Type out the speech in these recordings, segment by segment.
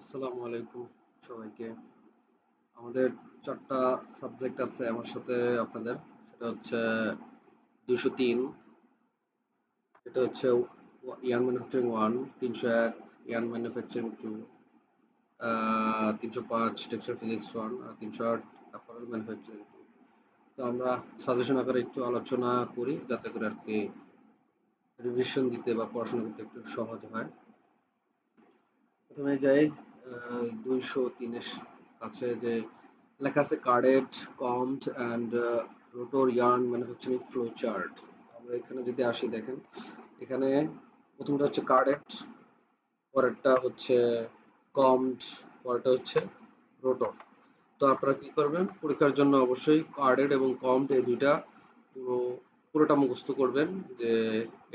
আসসালামু আলাইকুম সবাইকে। আমাদের ৪ টা সাবজেক্ট আছে আমার সাথে আপনাদের। সেটা হচ্ছে ২০৩, এটা হচ্ছে young manufacturing 1, ৩০১ young manufacturing 2, ৩০৫ textile physics 1 আর ৩০৮ অ্যাপারেল ম্যানুফ্যাকচারিং 2। তো আমরা সাজেশন আকারে একটু আলোচনা করি যাতে করে আরকি রিভিশন দিতে বা পড়াশোনা করতে একটু সহজ হয়। প্রথমে যাই ২০৩ এর কাছে যে লেখা আছে carded, combed and rotor yarn manufacturing flow chart. আমরা এখানে যদি আসি দেখেন, এখানে প্রথমটা হচ্ছে কার্ডেড, পরেরটা হচ্ছে কম্ড, পরেরটা হচ্ছে রোটর। তো আপনারা কি করবেন, পরীক্ষার জন্য অবশ্যই কার্ডেড এবং কম্ড এই দুইটা পুরো পুরোটা মুখস্থ করবেন যে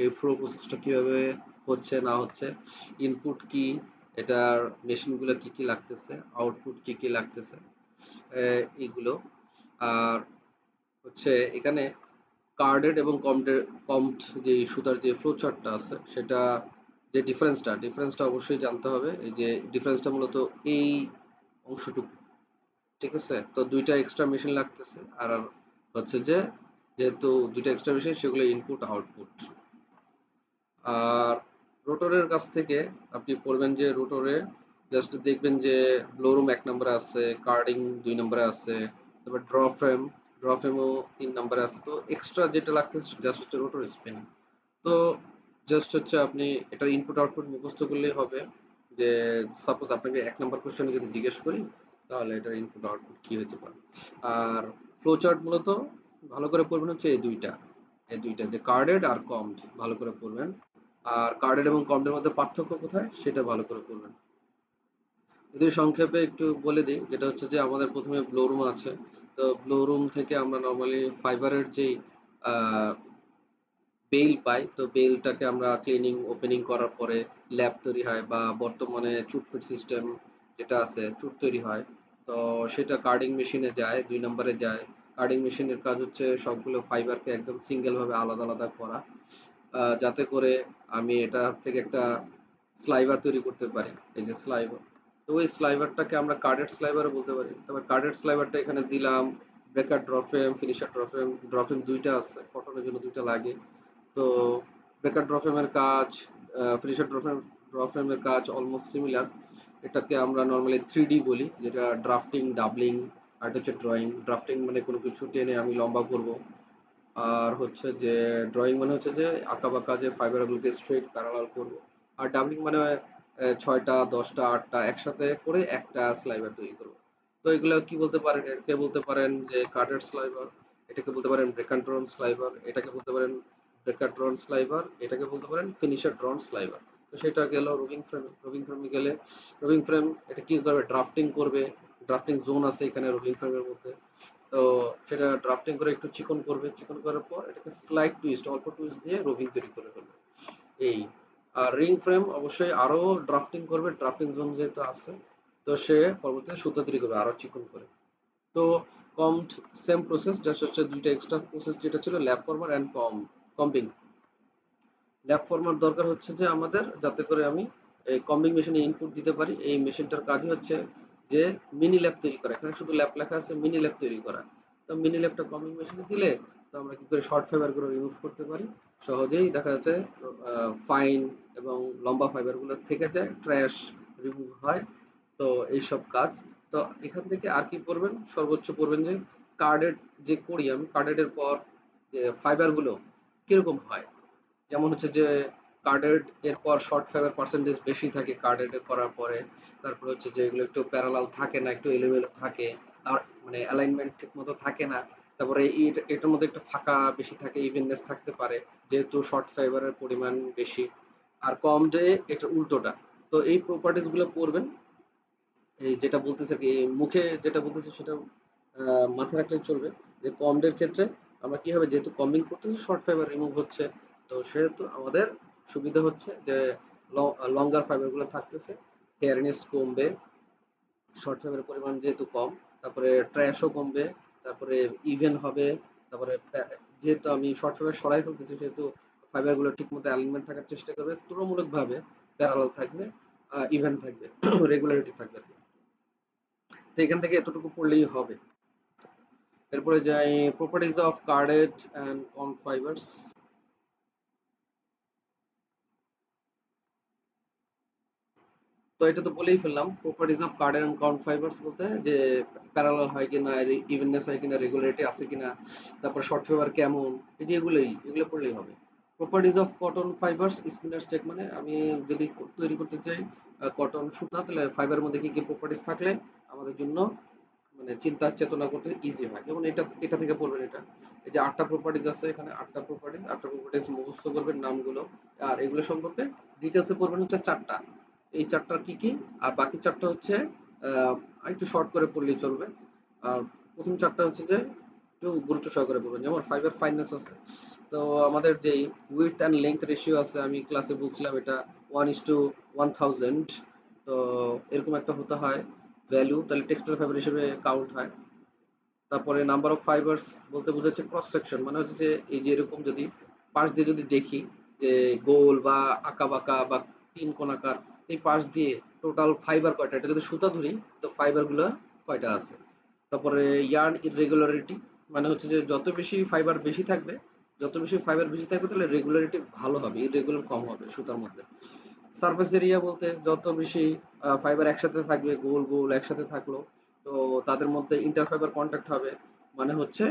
এই ফ্লো প্রসেসটা কিভাবে হচ্ছে না হচ্ছে, ইনপুট কি, এটার মেশিনগুলো কি কি লাগতেছে, আউটপুট কি কি লাগতেছে, এইগুলো। আর হচ্ছে এখানে কার্ডেড এবং কম্ড যে সুতার যে ফ্লো চার্টটা আছে সেটা যে ডিফারেন্সটা অবশ্যই জানতে হবে। এই যে ডিফারেন্সটা মূলত এই অংশটুকু, ঠিক আছে? তো দুইটা এক্সট্রা মেশিন লাগতেছে আর হচ্ছে যে যেহেতু দুইটা এক্সট্রা মেশিন সেগুলো ইনপুট আউটপুট। আর রোটরের কাছ থেকে আপনি পড়বেন যে রোটরে জাস্ট দেখবেন যে ব্লোরুম ১ নম্বরে আছে, কার্ডিং ২ নম্বরে আছে, তারপর ড্র ফ্রেমও ৩ নম্বরে আছে। তো এক্সট্রা যেটা লাগতেছে জাস্ট হচ্ছে রোটর স্পিন। তো জাস্ট হচ্ছে আপনি এটার ইনপুট আউটপুট মুখস্থ করলেই হবে। যে সাপোজ আপনাকে ১ নাম্বার কোয়েশ্চেনে যদি জিজ্ঞেস করি তাহলে এটার ইনপুট আউটপুট কি হতে পারে। আর ফ্লো চার্ট মূলত ভালো করে পড়বেন হচ্ছে এই দুইটা যে কার্ডেড আর কম্ড ভালো করে পড়বেন। আর কার্ডেড এবং কম্ডের মধ্যে পার্থক্য কোথায় সেটা ভালো করে পড়বেন। যদি সংক্ষেপে একটু বলে দিই, যেটা হচ্ছে যে আমাদের প্রথমে ব্লো রুম আছে। তো ব্লো রুম থেকে আমরা নরমালি ফাইবারের যেই বেইল পাই, তো বেইলটাকে আমরা ক্লিনিং ওপেনিং করার পরে ল্যাব তৈরি হয় বা বর্তমানে চুট ফিট সিস্টেম যেটা আছে চুট তৈরি হয়। তো সেটা কার্ডিং মেশিনে যায়, ২ নম্বরে যায়। কার্ডিং মেশিনের কাজ হচ্ছে সবগুলো ফাইবারকে একদম সিঙ্গেল ভাবে আলাদা আলাদা করা, যাতে করে আমি এটা থেকে একটা স্লাইভার তৈরি করতে পারি। এই যে স্লাইভার, তো ওই স্লাইভারটাকে আমরা কার্ডেড স্লাইভারও বলতে পারি। তারপর কার্ডেড স্লাইভারটা এখানে দিলাম, ব্রেকার ড্রফ্রেম, ফিনিশার ড্রফ্রেম। ড্রফ্রেম দুইটা আছে, কটনের জন্য দুইটা লাগে। তো ব্রেকার ড্রফ্রেমের কাজ, ফিনিশার ড্রফ্রেমের কাজ অলমোস্ট সিমিলার। এটাকে আমরা নর্মালি 3D বলি, যেটা ড্রাফটিং, ডাবলিং আর এটা হচ্ছে ড্রয়িং। ড্রাফটিং মানে কোনো কিছু টেনে আমি লম্বা করব। আর হচ্ছে যে ড্রয়িং মানে হচ্ছে যে আঁকাবাঁকা যে ফাইবারগুলোকে স্ট্রেট প্যারালাল করব। আর ডাবলিং মানে ৬টা ১০টা ৮টা একসাথে করে একটা স্লাইভার তৈরি করব। তো এগুলো কি বলতে পারেন, এটাকে বলতে পারেন যে কার্ডেড স্লাইভার, এটাকে বলতে পারেন ব্রেকার ড্রন স্লাইভার, এটাকে বলতে পারেন ব্রেকার ড্রন স্লাইভার, এটাকে বলতে পারেন ফিনিশার ড্রন স্লাইভার। তো সেটা গেল রোভিং ফ্রেমে গেলে রোভিং ফ্রেম এটা কি করবে, ড্রাফটিং করবে। ড্রাফটিং জোন আছে এখানে রোভিং ফ্রেমের মধ্যে। তো সেটা ড্রাফটিং করে একটু চিকন করবে, চিকন করার পর এটাকে স্লাইড টুইস্ট, অল্প টুইস্ট দিয়ে রোভিং তৈরি করে ফেলবে। এই আর রিং ফ্রেম অবশ্যই আরো ড্রাফটিং করবে, ড্রাফটিং জোন যেহেতু আছে। তো সে পরবর্তীতে সুতা তৈরি করবে আরো চিকন করে। তো কম্ড সেম প্রসেস, জাস্ট হচ্ছে দুইটা এক্সট্রা প্রসেস যেটা ছিল lab former and combing. Lab former দরকার হচ্ছে যে আমাদের, যাতে করে আমি এই কম্বিং মেশিনে ইনপুট দিতে পারি। এই মেশিনটার কাজই হচ্ছে যে মিনি ল্যাব তৈরি করা, এখানে শুধু ল্যাব লেখা আছে, মিনি ল্যাব তৈরি করা। তো মিনি ল্যাবটা কম্বিং মেশিনে দিলে তো আমরা কি করে শর্ট ফাইবারগুলো রিমুভ করতে পারি সহজেই, দেখা যাচ্ছে ফাইন এবং লম্বা ফাইবারগুলো থেকে যায়, ট্র্যাশ রিমুভ হয়। তো এইসব কাজ। তো এখান থেকে আর কি করবেন, সর্বোচ্চ করবেন যে কার্ডেড যে করি আমি, কার্ডেডের পর যে ফাইবারগুলো কিরকম হয়। যেমন হচ্ছে যে কার্ডেড এর পর শর্ট ফাইবার পার্সেন্টেজ বেশি থাকে কার্ডেড এর করার পরে। তারপর হচ্ছে যে এগুলো একটু প্যারালাল থাকে না, একটু এলোমেলো থাকে। আর মানে অ্যালাইনমেন্ট ঠিক মতো থাকে না। তারপরে এটার মধ্যে একটু ফাঁকা বেশি থাকে, ইভেননেস থাকতে পারে যেহেতু শর্ট ফাইবারের পরিমাণ বেশি। আর কম যে এটা উল্টোটা। তো এই প্রপার্টিজ গুলো পড়বেন। এই যেটা বলতেছে কি মুখে যেটা বলতেছে সেটা মাথায় রাখলে চলবে। যে কমডের ক্ষেত্রে আমরা কি হবে, যেহেতু কম্বিং করতেছি শর্ট ফাইবার রিমুভ হচ্ছে। তো সেহেতু আমাদের সুবিধা হচ্ছে যে লঙ্গার ফাইবার গুলো থাকতেছে, হেয়ারনেস কমবে, শর্ট ফাইবারের পরিমাণ যেহেতু কম। তারপরে ট্র্যাশও কমবে, তারপরে ইভেন হবে। তারপরে যেহেতু আমি শর্ট ফাইবার সরাই ফেলতেছি সেহেতু ফাইবার গুলো ঠিক মতো অ্যালাইনমেন্ট থাকার চেষ্টা করবে, তুলনামূলকভাবে প্যারালাল থাকবে। ইভেন থাকবে, রেগুলারিটি থাকবে আর কি। তো এখান থেকে এতটুকু পড়লেই হবে। এরপরে যাই, properties of carded and combed fibres. তো এটা তো বলেই ফেললাম, properties of card and count fibres বলতে যে প্যারালাল হয় কিনা, ইভেননেস হয় কিনা, রেগুলারিটি আছে কিনা, তারপর শর্ট ফাইবার কেমন, এই যে এগুলো পড়লেই হবে। Properties of cotton fibres spinner check, মানে আমি যদি তৈরি করতে চাই কটন সুতা, তাহলে ফাইবারের মধ্যে কি কি প্রপার্টিজ থাকলে আমাদের জন্য মানে চিন্তা চেতনা করতে ইজি হয়। যেমন এটা এটা থেকে পড়বেন, এটা এই যে 8টা প্রপার্টিজ আছে, এখানে 8টা প্রপার্টিজ মুখস্থ করবেন নামগুলো, আর এগুলো সম্পর্কে ডিটেলসে পড়বেন হচ্ছে 4টা। এই 4টা কি কি, আর বাকি 4টা হচ্ছে আহ, একটু শর্ট করে পড়লেই চলবে। আর প্রথম 4টা হচ্ছে যে একটু গুরুত্ব সহকারে পড়বেন। যেমন ফাইবার ফাইননেস আছে, তো আমাদের যেই উইডথ অ্যান্ড লেংথ রেশিও আছে, আমি ক্লাসে বলছিলাম এটা 1:1000। তো এরকম একটা হতে হয় ভ্যালু, তাহলে টেক্সটাইল ফাইবার হিসেবে কাউন্ট হয়। তারপরে নাম্বার অফ ফাইবার্স বলতে বোঝাচ্ছে ক্রস সেকশন, মানে হচ্ছে যে এই যে এরকম যদি পাশ দিয়ে যদি দেখি যে গোল বা আঁকা বাঁকা বা তিন কোণাকার, এই পাশ দিয়ে টোটাল ফাইবার কয়টা, এটা যদি সুতা ধরি তো ফাইবার গুলো কয়টা আছে। তারপরে ইয়ার্ন ইররেগুলারিটি, মানে হচ্ছে যে যত বেশি ফাইবার বেশি থাকবে তাহলে রেগুলারিটি ভালো হবে, ইররেগুলার কম হবে সুতার মধ্যে। সারফেস এরিয়া বলতে যত বেশি ফাইবার একসাথে থাকবে, গোল গোল একসাথে থাকলো, তো তাদের মধ্যে ইন্টারফাইবার কন্ট্যাক্ট হবে, মানে হচ্ছে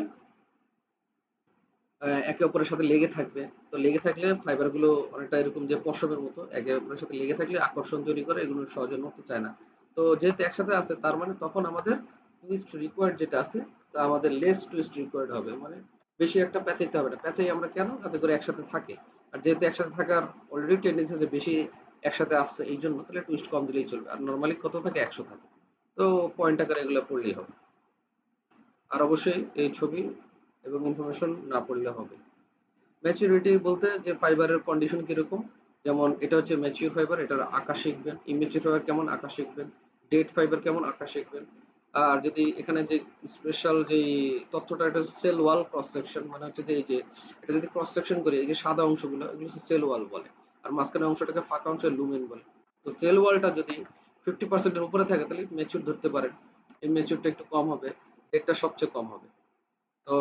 একে অপরের সাথে লেগে থাকবে। তো লেগে থাকলে ফাইবার গুলো অনেকটা এরকম যে পশমের মতো একে অপরের সাথে লেগে থাকলে আকর্ষণ তৈরি করে, এগুলো সহজে নড়তে চায় না। তো যেহেতু একসাথে আছে তার মানে তখন আমাদের টুইস্ট রিকোয়ার্ড যেটা আছে, তা আমাদের লেস টুইস্ট রিকোয়ার্ড হবে, মানে বেশি একটা প্যাঁচাইতে হবে না। প্যাঁচাই আমরা কেন, যাতে করে একসাথে থাকে। আর যেহেতু একসাথে থাকার অলরেডি টেন্ডেন্সি আছে বেশি একসাথে আসছে, এই জন্য তাহলে টুইস্ট কম দিলেই চলবে। আর নর্মালি কত থাকে, 100 থাকে। তো পয়েন্ট আকারে এগুলো পড়লেই হবে। আর অবশ্যই এই ছবি এবং ইনফরমেশন না পড়লে হবে। ম্যাচুরিটি বলতে যে ফাইবারের কন্ডিশন কিরকম, যেমন এটা হচ্ছে ম্যাচিউর ফাইবার, এটার আঁকা শিখবেন। ইমেচিউর ফাইবার কেমন আঁকা শিখবেন। ডেড ফাইবার কেমন আঁকা শিখবেন। আর যদি এখানে যে স্পেশাল যে তথ্যটা, এটা হচ্ছে সেল ওয়াল ক্রস সেকশন, মানে হচ্ছে যে এই যে এটা যদি ক্রস সেকশন করি, এই যে সাদা অংশগুলো এগুলো হচ্ছে সেল ওয়াল বলে, আর মাঝখানের অংশটাকে ফাঁকা অংশ লুমেন বলে। তো সেল ওয়ালটা যদি 50%-এর উপরে থাকে তাহলে ম্যাচিউর ধরতে পারেন, ইমেচিউরটা একটু কম হবে, ডেটটা সবচেয়ে কম হবে। তো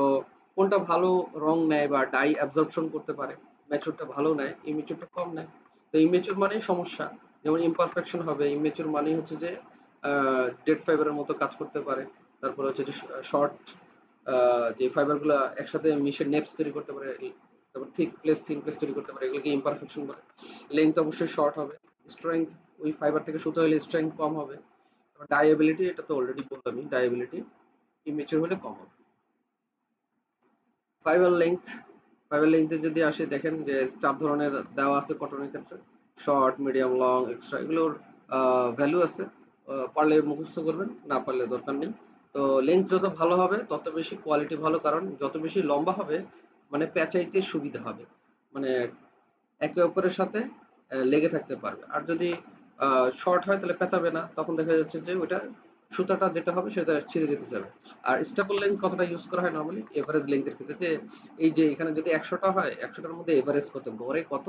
কোনটা ভালো রং নেয় বা ডাই অ্যাবজর্পশন করতে পারে, ম্যাচিউরটা ভালো নেয়, ইমেচিউরটা কম নেয়। তো ইমেচিউর মানেই সমস্যা, যেমন ইমপারফেকশন হবে। ইমেচিউর মানেই হচ্ছে যে ডেড ফাইবারের মতো কাজ করতে পারে। তারপরে হচ্ছে যে শর্ট যে ফাইবারগুলো একসাথে মিশে নেপস তৈরি করতে পারে, তারপর থিন প্লেস তৈরি করতে পারে, এগুলোকে ইমপারফেকশন বলে। লেংথ অবশ্যই শর্ট হবে। স্ট্রেংথ, ওই ফাইবার থেকে সুতো হলে স্ট্রেংথ কম হবে। ডায়াবিলিটি, এটা তো অলরেডি বললামই, ডায়াবিলিটি ইমেচিউর হলে কম হবে। ফাইবার লেংথ, ফাইবার লেংথে যদি আসে, দেখেন যে 4 ধরনের দেওয়া আছে কটনের ক্ষেত্রে: শর্ট, মিডিয়াম, লং, এক্সট্রা, এগুলোর ভ্যালু আছে। পারলে মুখস্থ করবেন, না পারলে দরকার নেই। তো লেংথ যত ভালো হবে তত বেশি কোয়ালিটি ভালো, কারণ যত বেশি লম্বা হবে মানে পেঁচাইতে সুবিধা হবে, মানে একে অপরের সাথে লেগে থাকতে পারবে। আর যদি শর্ট হয় তাহলে পেঁচাবে না, তখন দেখা যাচ্ছে যে ওটা সুতাটা যেটা হবে সেটা ছিঁড়ে যেতে যাবে। আর স্টেপল লেন্থ কতটা ইউজ করা হয় নরমালি এভারেজ লেন্থের ক্ষেত্রে, যে এই যে এখানে যদি 100টা হয়, 100টার মধ্যে এভারেজ কত, গড়ে কত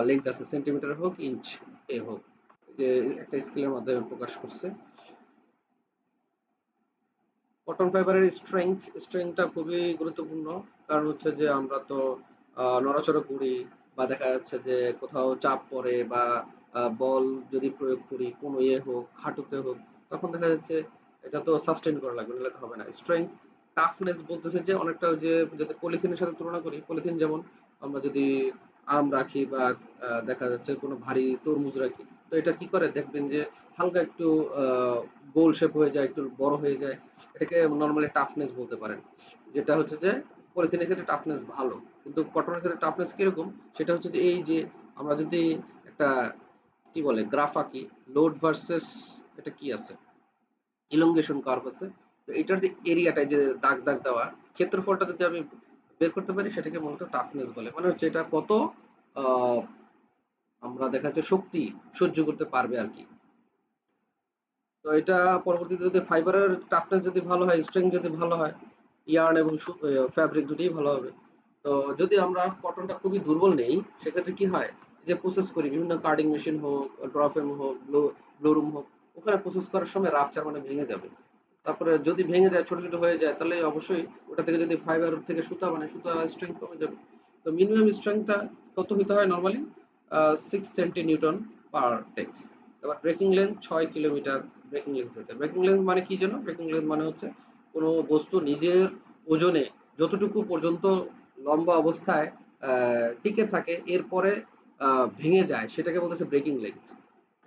লেন্থ আছে, সেন্টিমিটার হোক ইঞ্চ এ হোক, যে একটা স্কেলের মাধ্যমে প্রকাশ করছে। কটন ফাইবারের স্ট্রেংথটা খুবই গুরুত্বপূর্ণ, কারণ হচ্ছে যে আমরা তো নড়াচড়া করি, বা দেখা যাচ্ছে যে কোথাও চাপ পড়ে, বা বল যদি প্রয়োগ করি কোনো ইয়ে হোক, হাঁটুতে হোক, তখন দেখা যাচ্ছে এটা তো সাস্টেইন করা লাগবে, নাহলে তো হবে না। স্ট্রেংথ, টাফনেস বলতেছে যে অনেকটা ওই যে যদি পলিথিনের সাথে তুলনা করি, পলিথিন যেমন আমরা যদি আম রাখি বা দেখা যাচ্ছে কোনো ভারী তরমুজ রাখি, তো এটা কি করে দেখবেন যে হালকা একটু গোল শেপ হয়ে যায়, একটু বড় হয়ে যায়, এটাকে নরমালি টাফনেস বলতে পারেন। যেটা হচ্ছে যে পলিথিনের ক্ষেত্রে টাফনেস ভালো, কিন্তু কটনের ক্ষেত্রে টাফনেস কিরকম, সেটা হচ্ছে যে এই যে আমরা যদি একটা কি বলে গ্রাফ আঁকি, লোড ভার্সেস এটা কি আছে, ইলংগেশন কার্ভ আছে। তো এটার যে এরিয়াটা যে দাগ দাগ দেওয়া ক্ষেত্রফলটা যদি আমি বের করতে পারি, সেটাকে মূলত টাফনেস বলে, মানে হচ্ছে এটা কত আহ, আমরা দেখা যাচ্ছে শক্তি সহ্য করতে পারবে আর কি। তো এটা পরবর্তীতে যদি ফাইবারের টাফনেস যদি ভালো হয়, স্ট্রেংথ যদি ভালো হয়, ইয়ার্ন এবং ফ্যাব্রিক দুটোই ভালো হবে। তো যদি আমরা কটনটা খুবই দুর্বল নেই, সেক্ষেত্রে কি হয়, যে প্রসেস করি বিভিন্ন কার্ডিং মেশিন হোক, ড্র ফ্রেম হোক, ব্লো রুম হোক, ওখানে প্রসেস করার সময় রাপচার মানে ভেঙে যাবে। তারপরে যদি ভেঙে যায়, ছোট ছোট হয়ে যায়, তাহলে অবশ্যই ওটা থেকে যদি ফাইবার থেকে সুতা বানায়, সুতা স্ট্রেংথ কমে যাবে। তো মিনিমাম স্ট্রেংথটা কত হতে হয় normally? 6 centinewton per tex. এবার breaking length 6 kilometre breaking length হতে হয়। ব্রেকিং লেন্থ মানে কি যেন? ব্রেকিং লেন্থ মানে হচ্ছে কোনো বস্তু নিজের ওজনে যতটুকু পর্যন্ত লম্বা অবস্থায় টিকে থাকে, এরপরে ভেঙে যায়, সেটাকে বলতেছে ব্রেকিং লেন্থ।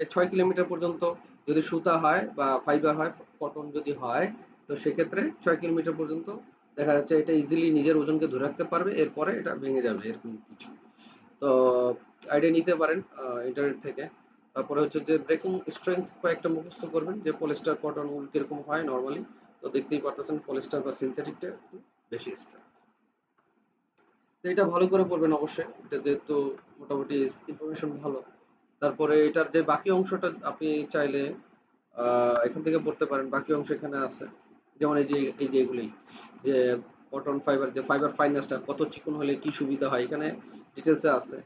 6 কিলোমিটার পর্যন্ত যদি সুতা হয় বা ফাইবার হয়, কটন যদি হয়, তো সেক্ষেত্রে 6 কিলোমিটার পর্যন্ত দেখা যাচ্ছে এটা ইজিলি নিজের ওজনকে ধরে রাখতে পারবে, এরপরে এটা ভেঙে যাবে, এরকম কিছু। তো আইডিয়া নিতে পারেন ইন্টারনেট থেকে। তারপরে হচ্ছে যে ব্রেকিং স্ট্রেংথ কয়েকটা মুখস্থ করবেন, যে পলিস্টার, কটন, উল কিরকম হয় নর্মালি। তো দেখতেই পারতেছেন পলিস্টার বা সিনথেটিকটা একটু বেশি স্ট্রেংথ। তো এটা ভালো করে পড়বেন অবশ্যই, এটা যেহেতু মোটামুটি ইনফরমেশন ভালো। তারপরে এটার যে বাকি অংশটা আপনি চাইলে এখান থেকে পড়তে পারেন, বাকি অংশ এখানে আছে। যেমন এই যে এগুলি, যে কটন ফাইবার, যে ফাইবার ফাইনাসটা কত চিকন হলে কি সুবিধা হয়, এখানে ডিটেলসে আছে।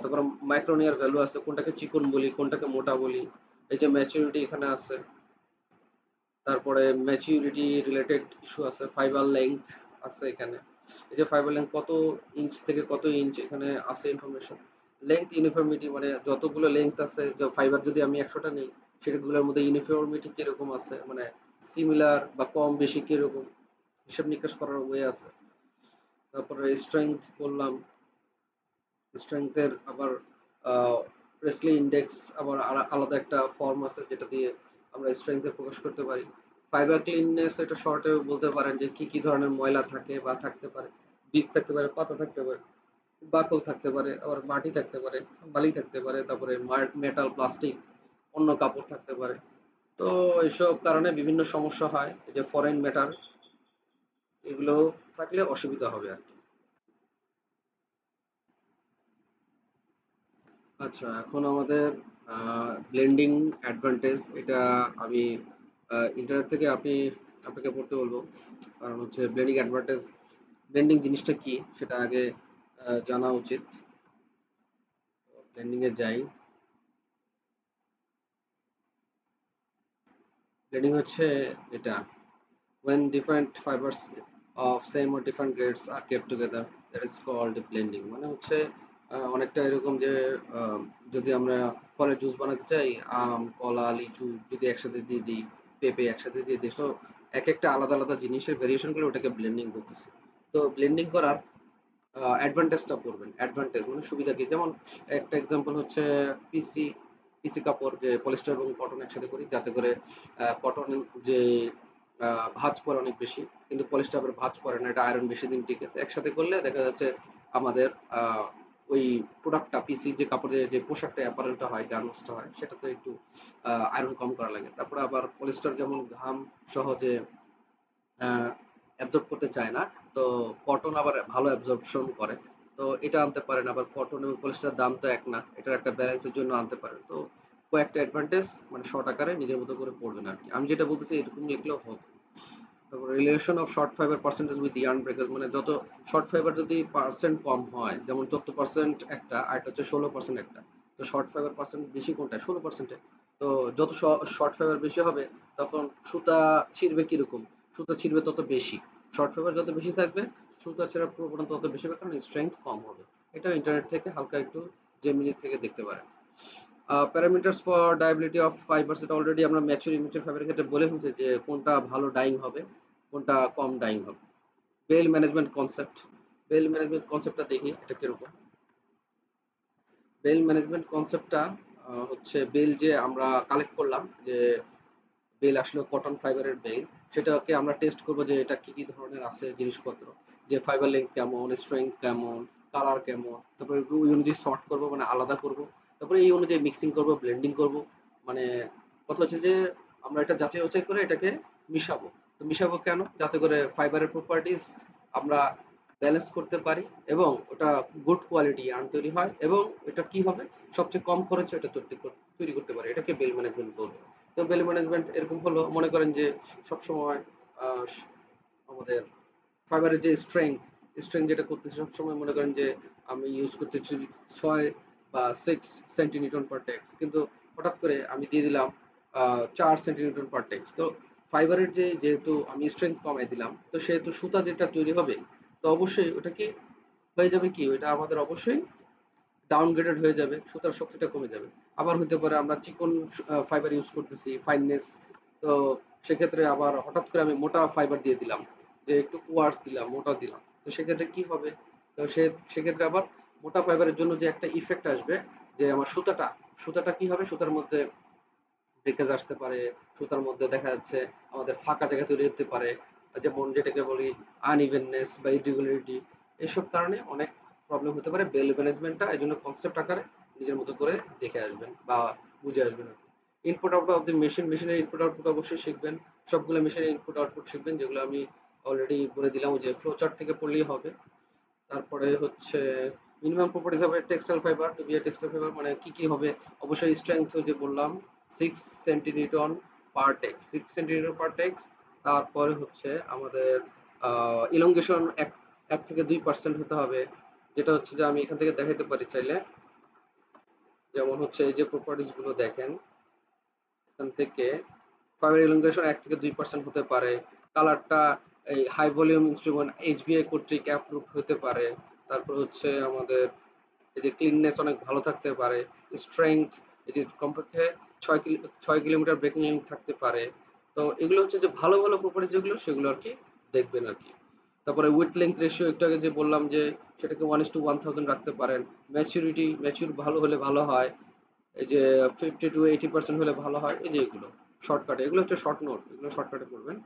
তারপরে মাইক্রোনিয়ার ভ্যালু আছে, কোনটাকে চিকন বলি, কোনটাকে মোটা বলি। এই যে ম্যাচুরিটি এখানে আছে। তারপরে ম্যাচিউরিটি রিলেটেড ইস্যু আছে, ফাইবার লেংথ আছে এখানে। এই যে ফাইবার লেংথ কত ইঞ্চ থেকে কত ইঞ্চ, এখানে আছে ইনফরমেশন। লেংথ ইউনিফর্মিটি মানে যতগুলো লেংথ আছে, যে ফাইবার যদি আমি 100টা নিই, সেগুলোর মধ্যে ইউনিফর্মিটি কিরকম আছে, মানে সিমিলার বা কম বেশি কিরকম, হিসাব নিকাশ করার ওয়ে আছে। তারপরে স্ট্রেংথ বললাম, স্ট্রেংথের আবার প্রেসলি ইন্ডেক্স আবার আলাদা একটা ফর্ম আছে, যেটা দিয়ে আমরা স্ট্রেংথের প্রকাশ করতে পারি। ফাইবার ক্লিননেস, এটা শর্টে বলতে পারেন যে কি কি ধরনের ময়লা থাকে বা থাকতে পারে। বীজ থাকতে পারে, পাতা থাকতে পারে, বাকল থাকতে পারে, আবার মাটি থাকতে পারে, বালি থাকতে পারে, তারপরে মেটাল, প্লাস্টিক, অন্য কাপড় থাকতে পারে। তো এসব কারণে বিভিন্ন সমস্যা হয়, এই যে ফরেন ম্যাটার, এগুলো থাকলে অসুবিধা হবে আর কি। আচ্ছা, এখন আমাদের ব্লেন্ডিং অ্যাডভান্টেজ, এটা আমি ইন্টারনেট থেকে আপনাকে পড়তে বলবো। কারণ হচ্ছে ব্লেন্ডিং অ্যাডভান্টেজ, ব্লেন্ডিং জিনিসটা কি সেটা আগে জানা উচিত। ব্লেন্ডিং এ যাই। ব্লেন্ডিং হচ্ছে এটা, when different fibers of same or different grades are kept together, that is called blending। মানে হচ্ছে অনেকটা এরকম যে আহ, যদি আমরা ফলের জুস বানাতে চাই, আম, কলা, লিচু যদি একসাথে দিয়ে দিই, পেঁপে একসাথে দিয়ে দিই, তো এক একটা আলাদা আলাদা জিনিসের ভেরিয়েশন করে ওটাকে ব্লেন্ডিং করতেছি। তো ব্লেন্ডিং করার অ্যাডভান্টেজটা পড়বেন। অ্যাডভান্টেজ মানে সুবিধা কি? যেমন একটা এক্সাম্পল হচ্ছে পিসি, পিসি কাপড়, যে পলিস্টার এবং কটন একসাথে করি, যাতে করে কটন যে ভাঁজ পড়ে অনেক বেশি, কিন্তু পলিস্টার আবার ভাঁজ পড়ে না, এটা আয়রন বেশি দিন টিকে। তো একসাথে করলে দেখা যাচ্ছে আমাদের ওই প্রোডাক্টটা, পিসি যে কাপড়ের যে পোশাকটা, অ্যাপারেলটা হয়, গার্মেন্টসটা হয়, সেটাতে একটু আয়রন কম করা লাগে। তারপরে আবার পলিস্টার যেমন ঘাম সহজে অ্যাবজর্ব করতে চায় না, তো কটন আবার ভালো অ্যাবজর্পশন করে। তো এটা আনতে পারেন। আবার কটন এবং পলিস্টারের দাম তো এক না, এটার একটা ব্যালেন্সের জন্য আনতে পারেন। তো কয়েকটা অ্যাডভান্টেজ মানে শর্ট আকারে নিজের মতো করে পড়বেন আর কি। আমি যেটা বলতেছি এরকম লিখলেও হবে। তারপর relation of short fibre percentage with yarn breaker, মানে যত শর্ট ফাইবার যদি পার্সেন্ট কম হয়, যেমন 14% একটা, আর এটা হচ্ছে 16% একটা, তো শর্ট ফাইবার পার্সেন্ট বেশি কোনটা? 16%। তো যত শর্ট ফাইবার বেশি হবে, তখন সুতা ছিঁড়বে কিরকম? সুতা ছিঁড়বে তত বেশি। শর্ট ফাইবার যত বেশি থাকবে, সুতা ছেঁড়ার প্রবণতা তত বেশি হবে, কারণ স্ট্রেংথ কম হবে। এটা ইন্টারনেট থেকে হালকা একটু জেমিনি থেকে দেখতে পারেন। প্যারামিটার্স ফর ডায়াবিলিটি অফ ফাইবারস, এটা অলরেডি আমরা ম্যাচিউর ইমেচিউর ফাইবারের ক্ষেত্রে বলে ফেলছি যে কোনটা ভালো ডাইং হবে, কোনটা কম ডাইং হবে। Bale management concept, bale management কনসেপ্টটা দেখি এটা কিরকম। বেল ম্যানেজমেন্ট কনসেপ্টটা হচ্ছে, বেল যে আমরা কালেক্ট করলাম, যে বেল আসলে কটন ফাইবারের বেল, সেটাকে আমরা টেস্ট করব যে এটা কি কি ধরনের আছে জিনিসপত্র, যে ফাইবার লেন্থ কেমন, স্ট্রেংথ কেমন, কালার কেমন, তারপরে ওই অনুযায়ী সর্ট করব, মানে আলাদা করব। তারপরে এই অনুযায়ী মিক্সিং করব, ব্লেন্ডিং করব। মানে কথা হচ্ছে যে আমরা এটা যাচাই বাছাই করে এটাকে মিশাবো। তো মিশাবো কেন? যাতে করে ফাইবারের প্রপার্টিজ আমরা ব্যালেন্স করতে পারি, এবং ওটা গুড কোয়ালিটি আর্ন তৈরি হয়, এবং এটা কি হবে, সবচেয়ে কম খরচে এটা তৈরি করতে পারি। এটাকে বেল ম্যানেজমেন্ট বলবো। তো বেল ম্যানেজমেন্ট এরকম হলো, মনে করেন যে সবসময় আহ, আমাদের ফাইবারের যে স্ট্রেংথ যেটা করতেছি, সবসময় মনে করেন যে আমি ইউজ করতেছি 6 বা 6 সেন্টিনিউটন পার টেক্স, কিন্তু হঠাৎ করে আমি দিয়ে দিলাম 4 সেন্টিনিউটন পার টেক্স। তো ফাইবারের যেহেতু আমি স্ট্রেংথ কমাই দিলাম, তো সেহেতু সুতা যেটা তৈরি হবে, তো অবশ্যই ওটা কি হয়ে যাবে, কি ওইটা আমাদের অবশ্যই ডাউনগ্রেডেড হয়ে যাবে, সুতার শক্তিটা কমে যাবে। আবার হতে পারে আমরা চিকন ফাইবার ইউজ করতেছি, ফাইননেস, তো সেক্ষেত্রে আবার হঠাৎ করে আমি মোটা ফাইবার দিয়ে দিলাম, যে একটু কোয়ার্টজ দিলাম, মোটা দিলাম, তো সেক্ষেত্রে কি হবে? তো সেক্ষেত্রে আবার মোটা ফাইবারের জন্য যে একটা ইফেক্ট আসবে, যে আমার সুতাটা কি হবে, সুতার মধ্যে ব্রেকেজ আসতে পারে, সুতার মধ্যে দেখা যাচ্ছে আমাদের ফাঁকা জায়গা তৈরি হতে পারে, যেমন যেটাকে বলি আনইভেননেস বা ইরেগুলারিটি। এসব কারণে অনেক প্রবলেম হতে পারে। বেল ম্যানেজমেন্টটা এই জন্য কনসেপ্ট আকারে নিজের মতো করে দেখে আসবেন বা বুঝে আসবেন আর কি। ইনপুট আউটপুট অফ দি মেশিনের ইনপুট আউটপুট অবশ্যই শিখবেন। সবগুলো মেশিনের ইনপুট আউটপুট শিখবেন, যেগুলো আমি অলরেডি বলে দিলাম, ওই যে ফ্লো চার্ট থেকে পড়লেই হবে। তারপরে হচ্ছে মিনিমাম প্রপার্টিজ হবে textile fibre two B A textile fibre, মানে কি কি হবে? অবশ্যই স্ট্রেংথ যে বললাম 6 সেন্টিনিউটন পার টেক্স, 6 সেন্টিনিউটন পার টেক্স। তারপরে হচ্ছে আমাদের ইলংগেশন এক থেকে 2% হতে হবে, যেটা হচ্ছে যে আমি এখান থেকে দেখাতে পারি চাইলে। যেমন হচ্ছে এই যে প্রপার্টিজ গুলো দেখেন, এখান থেকে ফাইবার এলংগেশন 1 থেকে 2% হতে পারে। কালারটা এই হাই ভলিউম ইনস্ট্রুমেন্ট এইচবিআই কর্তৃক অ্যাপ্রুভ হতে পারে। তারপর হচ্ছে আমাদের এই যে ক্লিননেস অনেক ভালো থাকতে পারে। স্ট্রেংথ এই যে কমপক্ষে 6 কিলোমিটার ব্রেকিং লিংথ থাকতে পারে। তো এগুলো হচ্ছে যে ভালো ভালো প্রপার্টিজ যেগুলো, সেগুলো আর কি দেখবেন আর কি। তারপরে উইথ লেংথ রেশিও একটু আগে যে বললাম যে সেটাকে 1:1000 রাখতে পারেন। ম্যাচিউর ভালো হলে ভালো হয়, এই যে 50 to 80% হলে ভালো হয়। এই যে এগুলো শর্টকাটে, এগুলো হচ্ছে শর্ট নোট, এগুলো শর্টকাটে করবেন।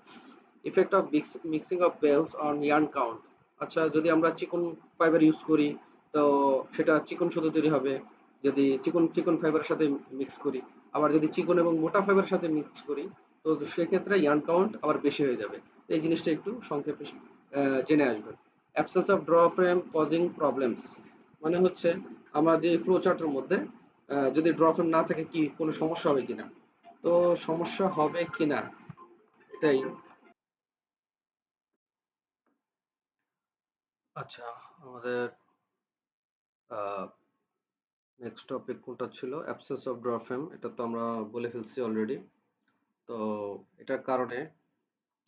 Effect of mixing of bales on yarn count. আচ্ছা, যদি আমরা চিকন ফাইবার ইউজ করি, তো সেটা চিকন সুতো তৈরি হবে। যদি চিকন চিকন ফাইবারের সাথে মিক্স করি, আবার যদি চিকন এবং মোটা ফাইবারের সাথে মিক্স করি, তো সেক্ষেত্রে ইয়ার্ন কাউন্ট আবার বেশি হয়ে যাবে। তো এই জিনিসটা একটু সংক্ষেপে জেনে আসবেন। Absence of draw frame causing problems, মানে হচ্ছে আমরা যে ফ্লো চার্টের মধ্যে যদি ড্র ফ্রেম না থাকে, কি কোনো সমস্যা হবে কিনা? তো সমস্যা হবে কিনা এটাই। আচ্ছা, আমাদের নেক্সট টপিক কোনটা ছিল? অ্যাবসেন্স অফ ড্রফেম, এটা তো আমরা বলে ফেলছি অলরেডি। তো এটার কারণে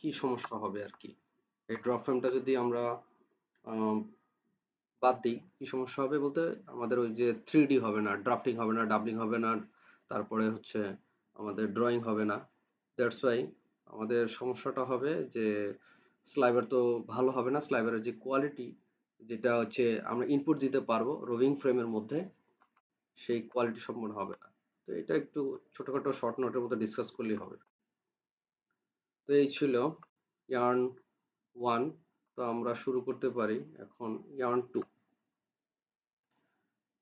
কি সমস্যা হবে আর কি? এই ড্রফেমটা যদি আমরা আম, বাদ দিই, কি সমস্যা হবে বলতে, আমাদের ওই যে 3D হবে না, ড্রাফটিং হবে না, ডাবলিং হবে না, তারপরে হচ্ছে আমাদের ড্রয়িং হবে না। দ্যাটস ওয়াই আমাদের সমস্যাটা হবে যে স্লাইবার তো ভালো হবে না, স্লাইবারের যে কোয়ালিটি, যেটা হচ্ছে আমরা ইনপুট দিতে পারবো রোভিং ফ্রেমের মধ্যে, সেই কোয়ালিটি সম্পন্ন হবে না। তো এটা একটু ছোটখাটো শর্ট নোটের মধ্যে ডিসকাস করলেই হবে। তো এই ছিল ইয়ার্ন ওয়ান। তো আমরা শুরু করতে পারি এখন ইয়ার্ন টু।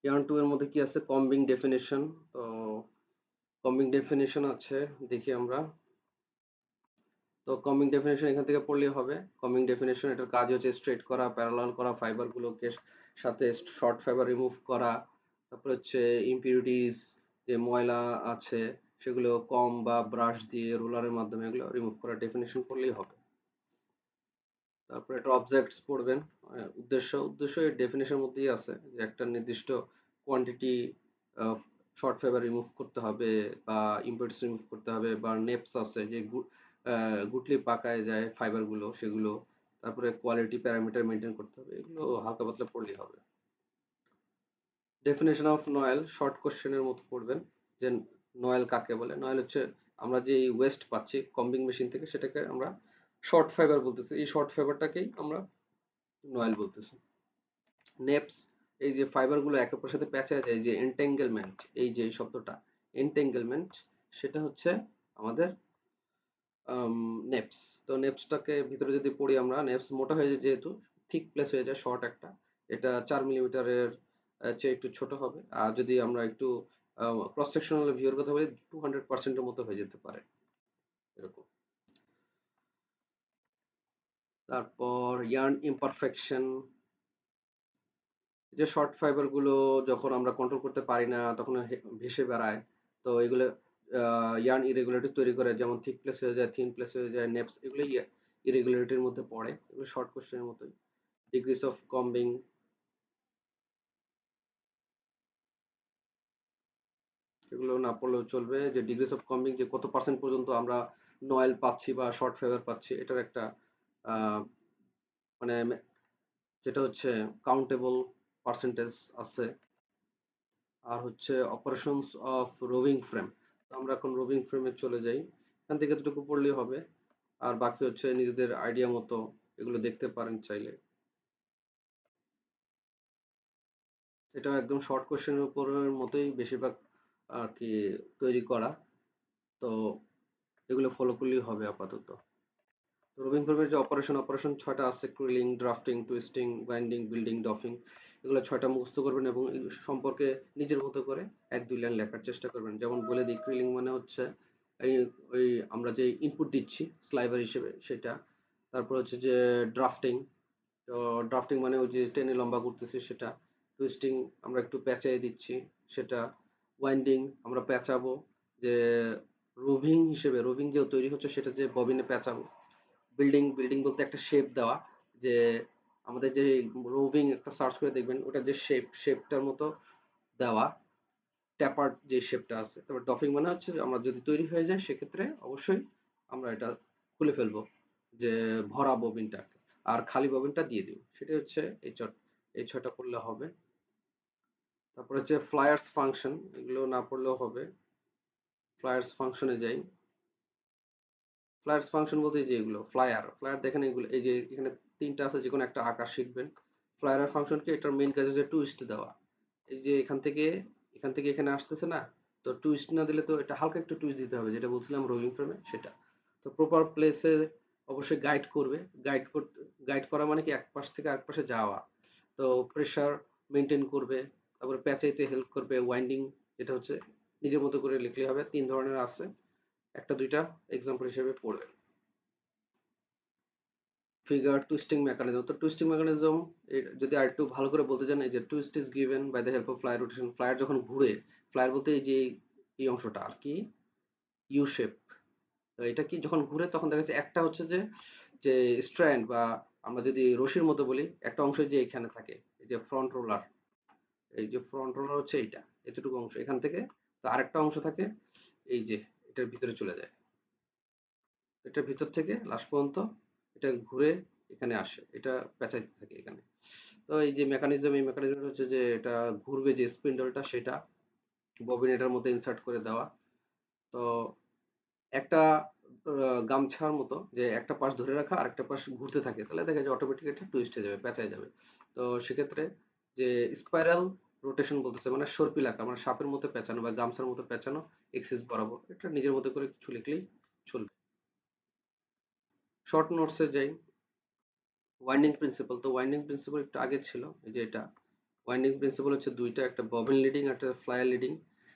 ইয়ার্ন টু এর মধ্যে কি আছে? Combing definition. তো কম্বিং ডেফিনেশন আছে, দেখি আমরা। তো কম্বিং ডেফিনেশন এখান থেকে পড়লেই হবে। কম্বিং ডেফিনেশন, এটার কাজ হচ্ছে স্ট্রেট করা, প্যারালাল করা ফাইবারগুলোকে, সাথে শর্ট ফাইবার রিমুভ করা। তারপর হচ্ছে ইম্পিউরিটিস, যে ময়লা আছে সেগুলো কম বা ব্রাশ দিয়ে রোলারের মাধ্যমে এগুলো রিমুভ করা, ডেফিনেশন পড়লেই হবে। তারপর এটা অবজেক্টস পড়বেন। উদ্দেশ্য এর ডেফিনেশন মধ্যেই আছে, যে একটা নির্দিষ্ট কোয়ান্টিটি শর্ট ফাইবার রিমুভ করতে হবে, বা ইম্পিউরিটিস রিমুভ করতে হবে, বা নেপস আছে যে গুটলি পাকায় যায় ফাইবার গুলো, সেগুলো। তারপরে কোয়ালিটি প্যারামিটার মেনটেন করতে হবে, এগুলো হালকা পাতলা পড়লেই হবে। ডেফিনেশন অফ নয়েল শর্ট কোশ্চেনের মতো পড়বেন, যে নয়েল কাকে বলে। নয়েল হচ্ছে আমরা যে ওয়েস্ট পাচ্ছি কম্বিং মেশিন থেকে, সেটাকে আমরা শর্ট ফাইবার বলতেছি, এই শর্ট ফাইবারটাকেই আমরা নয়েল বলতেছি। নেপস, এই যে ফাইবার গুলো একে অপরের সাথে প্যাঁচা যায়, যে এন্টেঙ্গেলমেন্ট, এই যে এই শব্দটা এন্টেঙ্গেলমেন্ট, সেটা হচ্ছে আমাদের নেপস। তো নেপসটাকে ভিতরে যদি পড়ি আমরা, নেপস মোটা হয়ে যায় যেহেতু, থিক প্লেস হয়ে যায় শর্ট একটা, এটা 4 মিলিমিটারের চেয়ে একটু ছোট হবে। আর যদি আমরা একটু ক্রস সেকশনাল ভিউর কথা বলি, 200%-এর মতো হয়ে যেতে পারে এরকম। তারপর ইয়ার্ন ইমপারফেকশন, যে শর্ট ফাইবার গুলো যখন আমরা কন্ট্রোল করতে পারি না, তখন ভেসে বেড়ায়। তো এগুলো ইয়ার্ন ইরেগুলারিটি তৈরি করে, যেমন থিক প্লেস হয়ে যায়, থিন প্লেস হয়ে যায়, নেপস, এগুলো ইরেগুলারিটির মধ্যে পড়ে, এগুলো শর্ট কোশ্চেনের মতোই। ডিগ্রিস অফ কম্বিং, এগুলো না পড়লেও চলবে, যে ডিগ্রিস অফ কম্বিং যে কত পার্সেন্ট পর্যন্ত আমরা নয়েল পাচ্ছি বা শর্ট ফেভার পাচ্ছি, এটার একটা আহ, মানে যেটা হচ্ছে কাউন্টেবল পার্সেন্টেজ আছে। আর হচ্ছে অপারেশনস অফ রোভিং ফ্রেম। আমরা এখন রোভিং ফ্রেমে চলে যাই, এখান থেকে এতটুকু পড়লেই হবে। আর বাকি হচ্ছে নিজেদের আইডিয়া মতো এগুলো দেখতে পারেন চাইলে। এটা একদম শর্ট কোশ্চেনের উপরের মতোই বেশিরভাগ আর কি তৈরি করা। তো এগুলো ফলো করলেই হবে আপাতত। রোভিং ফর্মের যে অপারেশন ছয়টা আছে: creeling, drafting, twisting, binding, building, doffing. এগুলো ছয়টা মুখস্থ করবেন এবং এই সম্পর্কে নিজের মতো করে এক দুই লাইন লেখার চেষ্টা করবেন। যেমন বলে দিই, ক্রিলিং মানে হচ্ছে এই ওই আমরা যে ইনপুট দিচ্ছি স্লাইভার হিসেবে সেটা। তারপর হচ্ছে যে ড্রাফটিং, তো ড্রাফটিং মানে ওই যে টেনে লম্বা করতেছি সেটা। টুইস্টিং আমরা একটু পেঁচাই দিচ্ছি সেটা। ওয়াইন্ডিং আমরা পেঁচাবো, যে রোভিং হিসেবে রোভিং যে তৈরি হচ্ছে সেটা যে ববিনে পেঁচাবো। বিল্ডিং, বিল্ডিং বলতে একটা শেপ দেওয়া, যে আমাদের যে রোভিং একটা সার্চ করে দেখবেন ওটা যে শেপটার মতো দেওয়া, ট্যাপার যে শেপটা আছে। তারপর ডফিং মানে হচ্ছে যে আমরা যদি তৈরি হয়ে যায় সেক্ষেত্রে অবশ্যই আমরা এটা খুলে ফেলবো, যে ভরা ববিনটা, আর খালি ববিনটা দিয়ে দিব। সেটাই হচ্ছে এই ছয়টা পড়লে হবে। তারপর হচ্ছে ফ্লায়ার্স ফাংশন, এগুলো না পড়লেও হবে। ফ্লায়ার্স ফাংশনে যাই। ফ্লায়ার্স ফাংশন বলতে এই যে এগুলো ফ্লায়ার ফ্লায়ার দেখেন, এগুলো এই যে এখানে তিনটা আছে, যে কোনো একটা আঁকা শিখবেন। ফ্লায়ারের ফাংশন কি, এটার মেইন কাজ হচ্ছে টুইস্ট দেওয়া। এই যে এখান থেকে এখানে আসতেছে না, তো টুইস্ট না দিলে তো এটা হালকা একটু টুইস্ট দিতে হবে, যেটা বলছিলাম রোলিং ফ্রেমে সেটা। তো প্রপার প্লেসে অবশ্যই গাইড করবে। গাইড করা মানে কি এক পাশ থেকে আরেক পাশে যাওয়া। তো প্রেসার মেনটেন করবে, তারপরে প্যাচাইতে হেল্প করবে। ওয়াইন্ডিং, এটা হচ্ছে নিজের মতো করে লিখলে হবে। তিন ধরনের আছে, একটা দুইটা এক্সাম্পল হিসেবে পড়বে। ফিগার টুইস্টিং মেকানিজম, তো টুইস্টিং মেকানিজম যদি আর একটু ভালো করে বলতে চান, এই যে twist is given by the help of flyer rotation. Flyer যখন ঘুরে, ফ্লায়ার বলতে এই যে এই অংশটা আর কি, ইউ শেপ। তো এটা কি যখন ঘুরে তখন দেখা যাচ্ছে একটা হচ্ছে যে যে স্ট্র্যান্ড, বা আমরা যদি রশির মতো বলি, একটা অংশ যে এখানে থাকে, এই যে ফ্রন্ট রোলার। এই যে ফ্রন্ট রোলার হচ্ছে এইটা, এতটুকু অংশ এখান থেকে। তো আরেকটা অংশ থাকে এই যে এটার ভিতরে চলে যায়, এটার ভিতর থেকে লাস্ট পর্যন্ত এটা ঘুরে এখানে আসে, এটা পেঁচাইতে থাকে এখানে। তো এই যে মেকানিজম, এই মেকানিজম হচ্ছে যে এটা ঘুরবে যে স্পিন্ডলটা সেটা ববিন এটার মধ্যে ইনসার্ট করে দেওয়া। তো একটা গামছার মতো, যে একটা পাশ ধরে রাখা আর একটা পাশ ঘুরতে থাকে, তাহলে দেখা যায় অটোমেটিক এটা টুইস্ট হয়ে যাবে, পেঁচায় যাবে। তো সেক্ষেত্রে যে স্পাইরাল রোটেশন বলতেছে মানে সর্পিলাকা, মানে সাপের মতো পেঁচানো বা গামছার মতো পেঁচানো এক্সিস বরাবর, এটা নিজের মতো করে কিছু লিখলেই চলবে। শর্ট নোটসে যাই। ওয়াইন্ডিং প্রিন্সিপাল, তো ওয়াইন্ডিং প্রিন্সিপাল একটু আগে ছিল, এই যে এটা। ওয়াইন্ডিং প্রিন্সিপাল হচ্ছে দুইটা, একটা ববিন লিডিং একটা ফ্লায়ার লিডিং।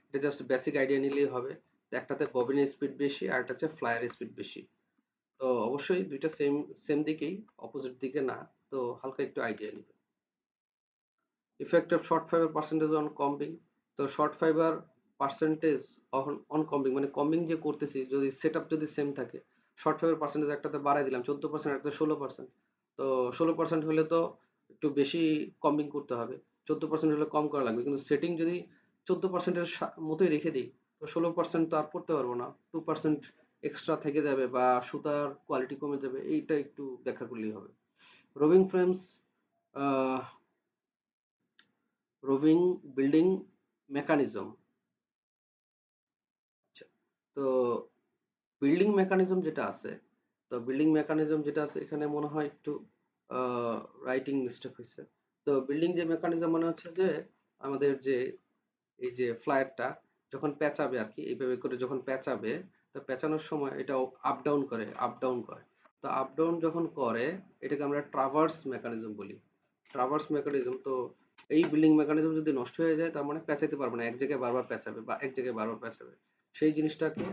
এটা জাস্ট বেসিক আইডিয়া নিলেই হবে। তো একটাতে ববিনের স্পিড বেশি আর একটা হচ্ছে ফ্লায়ারের স্পিড বেশি। তো অবশ্যই দুইটা সেম সেম দিকেই, অপোজিট দিকে না। তো হালকা একটু আইডিয়া নিবে। Effect of short fibre percentage on combing, তো short fibre percentage on combing মানে কম্বিং যে করতেছি যদি সেট আপ যদি সেম থাকে, শর্ট ফাইবার পার্সেন্টেজ একটাতে বাড়াই দিলাম 14%, একটাতে 16%। তো 16% হলে তো একটু বেশি কম্বিং করতে হবে, 14% হলে কম করা লাগবে। কিন্তু সেটিং যদি 14%-এর মতোই রেখে দিই, তো 16% তো আর করতে পারবো না, 2% এক্সট্রা থেকে যাবে বা সুতার কোয়ালিটি কমে যাবে, এইটা একটু ব্যাখ্যা করলেই হবে। Roving frames, roving building mechanism. আচ্ছা, তো বিল্ডিং মেকানিজম যেটা আছে, তো বিল্ডিং মেকানিজম যেটা আছে এখানে মনে হয় একটু রাইটিং মিস্টেক হয়েছে। তো বিল্ডিং যে মেকানিজম মানে হচ্ছে যে আমাদের যে এই যে ফ্লায়ারটা যখন পেঁচাবে আর কি, এইভাবে করে যখন পেঁচাবে, তো পেঁচানোর সময় এটা আপ ডাউন করে, আপ ডাউন করে। তো আপ ডাউন যখন করে এটাকে আমরা ট্রাভার্স মেকানিজম বলি। ট্রাভার্স মেকানিজম, তো এই বিল্ডিং মেকানিজম যদি নষ্ট হয়ে যায় তার মানে পেঁচাইতে পারবে না, এক জায়গায় বারবার পেঁচাবে বা এক জায়গায় বারবার পেঁচাবে। সেই জিনিসটাকে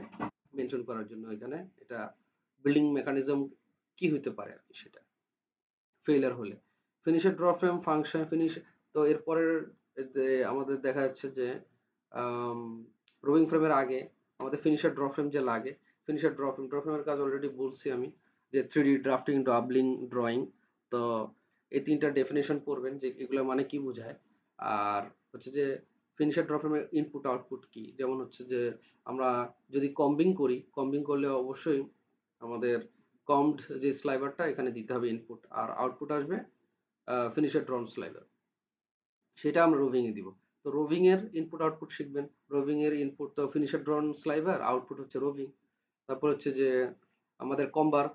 মেনশন করার জন্য এখানে এটা বিল্ডিং মেকানিজম কি হইতে পারে আর কি সেটা ফেইলিয়ার হলে। ফিনিশের ড্র ফ্রেম ফাংশন ফিনিশ, তো এরপরের যে আমাদের দেখা যাচ্ছে যে রোয়িং ফ্রেমের আগে আমাদের ফিনিশার ড্র ফ্রেম যে লাগে, ফিনিশার ড্র ফ্রেমের কাজ অলরেডি বলছি আমি, যে 3D ড্রাফটিং, ডাবলিং, ড্রয়িং। তো এই তিনটা ডেফিনেশন পড়বেন যে এগুলো মানে কি বোঝায়। আর হচ্ছে যে ফিনিশার ড্র ফ্রেমের ইনপুট আউটপুট কি, যেমন হচ্ছে যে আমরা যদি কম্বিং করি, কম্বিং করলে অবশ্যই আমাদের কমড যে স্লাইভারটা এখানে দিতে হবে ইনপুট, আর আউটপুট আসবে ফিনিশার ড্রন স্লাইভার, সেটা আমরা রোভিং এ দিব। তো রোভিং এর ইনপুট আউটপুট শিখবেন। রোভিং এর ইনপুট তো ফিনিশার ড্রন স্লাইভার, আউটপুট হচ্ছে রোভিং। তারপর হচ্ছে যে আমাদের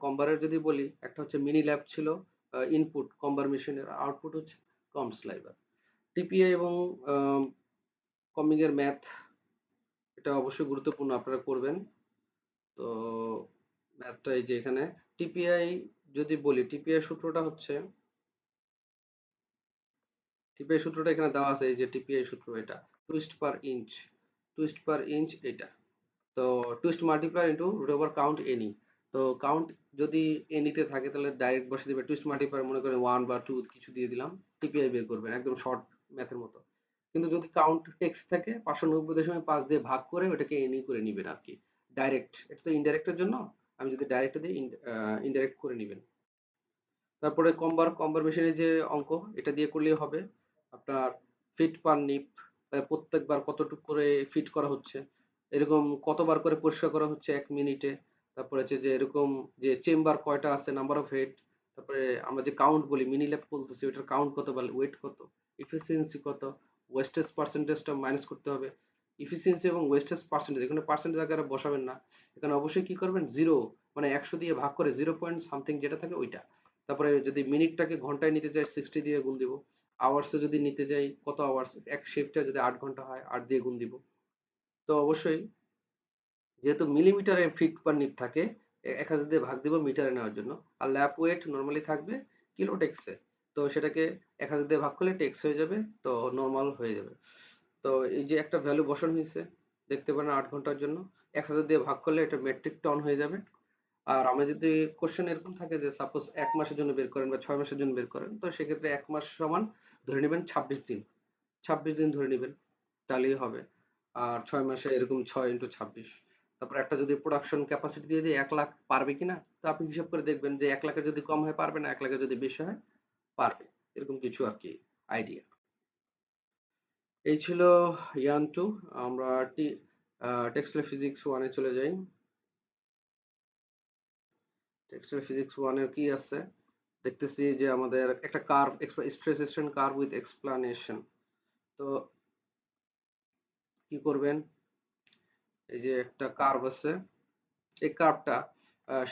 কম্বারের যদি বলি, একটা হচ্ছে মিনি ল্যাব ছিল ইনপুট কম্বার মেশিনের, আউটপুট হচ্ছে কম স্লাইভার। টিপিআই এবং কম্বিং এর ম্যাথ, এটা অবশ্যই গুরুত্বপূর্ণ, আপনারা করবেন। তো ম্যাথটা এই যে এখানে টিপিআই যদি বলি, টিপিআই সূত্রটা এখানে দেওয়া আছে, এই যে টিপিআই সূত্র, এটা টুইস্ট পার ইঞ্চ এটা। তো twist multiply into root over count Ne. তো কাউন্ট যদি এনিতে থাকে তাহলে ডাইরেক্ট বসে দিবে, টুইস্ট মাল্টিপ্লাই মনে করেন 1 বা 2 কিছু দিয়ে দিলাম, টিপিআই বের করবেন একদম শর্ট ম্যাথের মতো। কিন্তু যদি কাউন্ট টেক্সট থাকে 590.5 দিয়ে ভাগ করে ওটাকে এনি করে নিবেন আর কি, ডাইরেক্ট। এটা তো ইনডাইরেক্টের জন্য, আমি যদি ডাইরেক্ট দিই ইনডাইরেক্ট করে নিবেন। তারপরে কম্বার মেশিনের যে অঙ্ক, এটা দিয়ে করলেই হবে। আপনার ফিট পার নিপ, প্রত্যেকবার কতটুকু করে ফিট করা হচ্ছে, এরকম কতবার করে পরিষ্কার করা হচ্ছে 1 মিনিটে। তারপরে হচ্ছে যে এরকম যে চেম্বার কয়টা আছে, নাম্বার অফ হেড। তারপরে আমরা যে কাউন্ট বলি, মিনি ল্যাব বলতেছি, ওটার কাউন্ট কত, বা ওয়েট কত, ইফিসিয়েন্সি কত, ওয়েস্টেজ পার্সেন্টেজটা মাইনাস করতে হবে। ইফিসিয়েন্সি এবং ওয়েস্টেজ পার্সেন্টেজ, এখানে পার্সেন্টেজ আকারে বসাবেন না, এখানে অবশ্যই কি করবেন, জিরো, মানে 100 দিয়ে ভাগ করে 0 পয়েন্ট সামথিং যেটা থাকে ওইটা। তারপরে যদি মিনিটটাকে ঘন্টায় নিতে চাই 60 দিয়ে গুণ দিব। আওয়ার্সে যদি নিতে যাই, কত আওয়ার্স, এক শিফটে যদি 8 ঘন্টা হয় 8 দিয়ে গুণ দিব। তো অবশ্যই যেহেতু মিলিমিটারে ফিট পার নিট থাকে, 1000 দিয়ে ভাগ দিব মিটারে নেওয়ার জন্য। আর ল্যাপ ওয়েট নর্মালি থাকবে কিলো টেক্সে, তো সেটাকে 1000 দিয়ে ভাগ করলে টেক্স হয়ে যাবে, তো নর্মাল হয়ে যাবে। তো এই যে একটা ভ্যালু বসানো হয়েছে, দেখতে পারেন 8 ঘন্টার জন্য 1000 দিয়ে ভাগ করলে এটা মেট্রিক টন হয়ে যাবে। আর আমরা যদি কোশ্চেন এরকম থাকে যে সাপোজ 1 মাসের জন্য বের করেন বা 6 মাসের জন্য বের করেন, তো সেক্ষেত্রে 1 মাস সমান ধরে নেবেন 26 দিন, 26 দিন ধরে নেবেন, তাহলেই হবে। আর 6 মাসে এরকম 6 × 26। তারপর একটা যদি প্রোডাকশন ক্যাপাসিটি দিয়ে দিই 1 লাখ পারবে কিনা, তো আপনি হিসাব করে দেখবেন যে 1 লাখের যদি কম হয় পারবে না, 1 লাখের যদি বেশি হয় পারবে, এরকম কিছু আর কি আইডিয়া। এই ছিল ইয়ান 2। আমরা টেক্সটাইল ফিজিক্স 1-এ চলে যাই। টেক্সটাইল ফিজিক্স 1-এর কি আছে, দেখতেছি যে আমাদের একটা curve, stress strain curve with explanation. তো কি করবেন, এই যে একটা কার্ভ আছে, এই কার্ভটা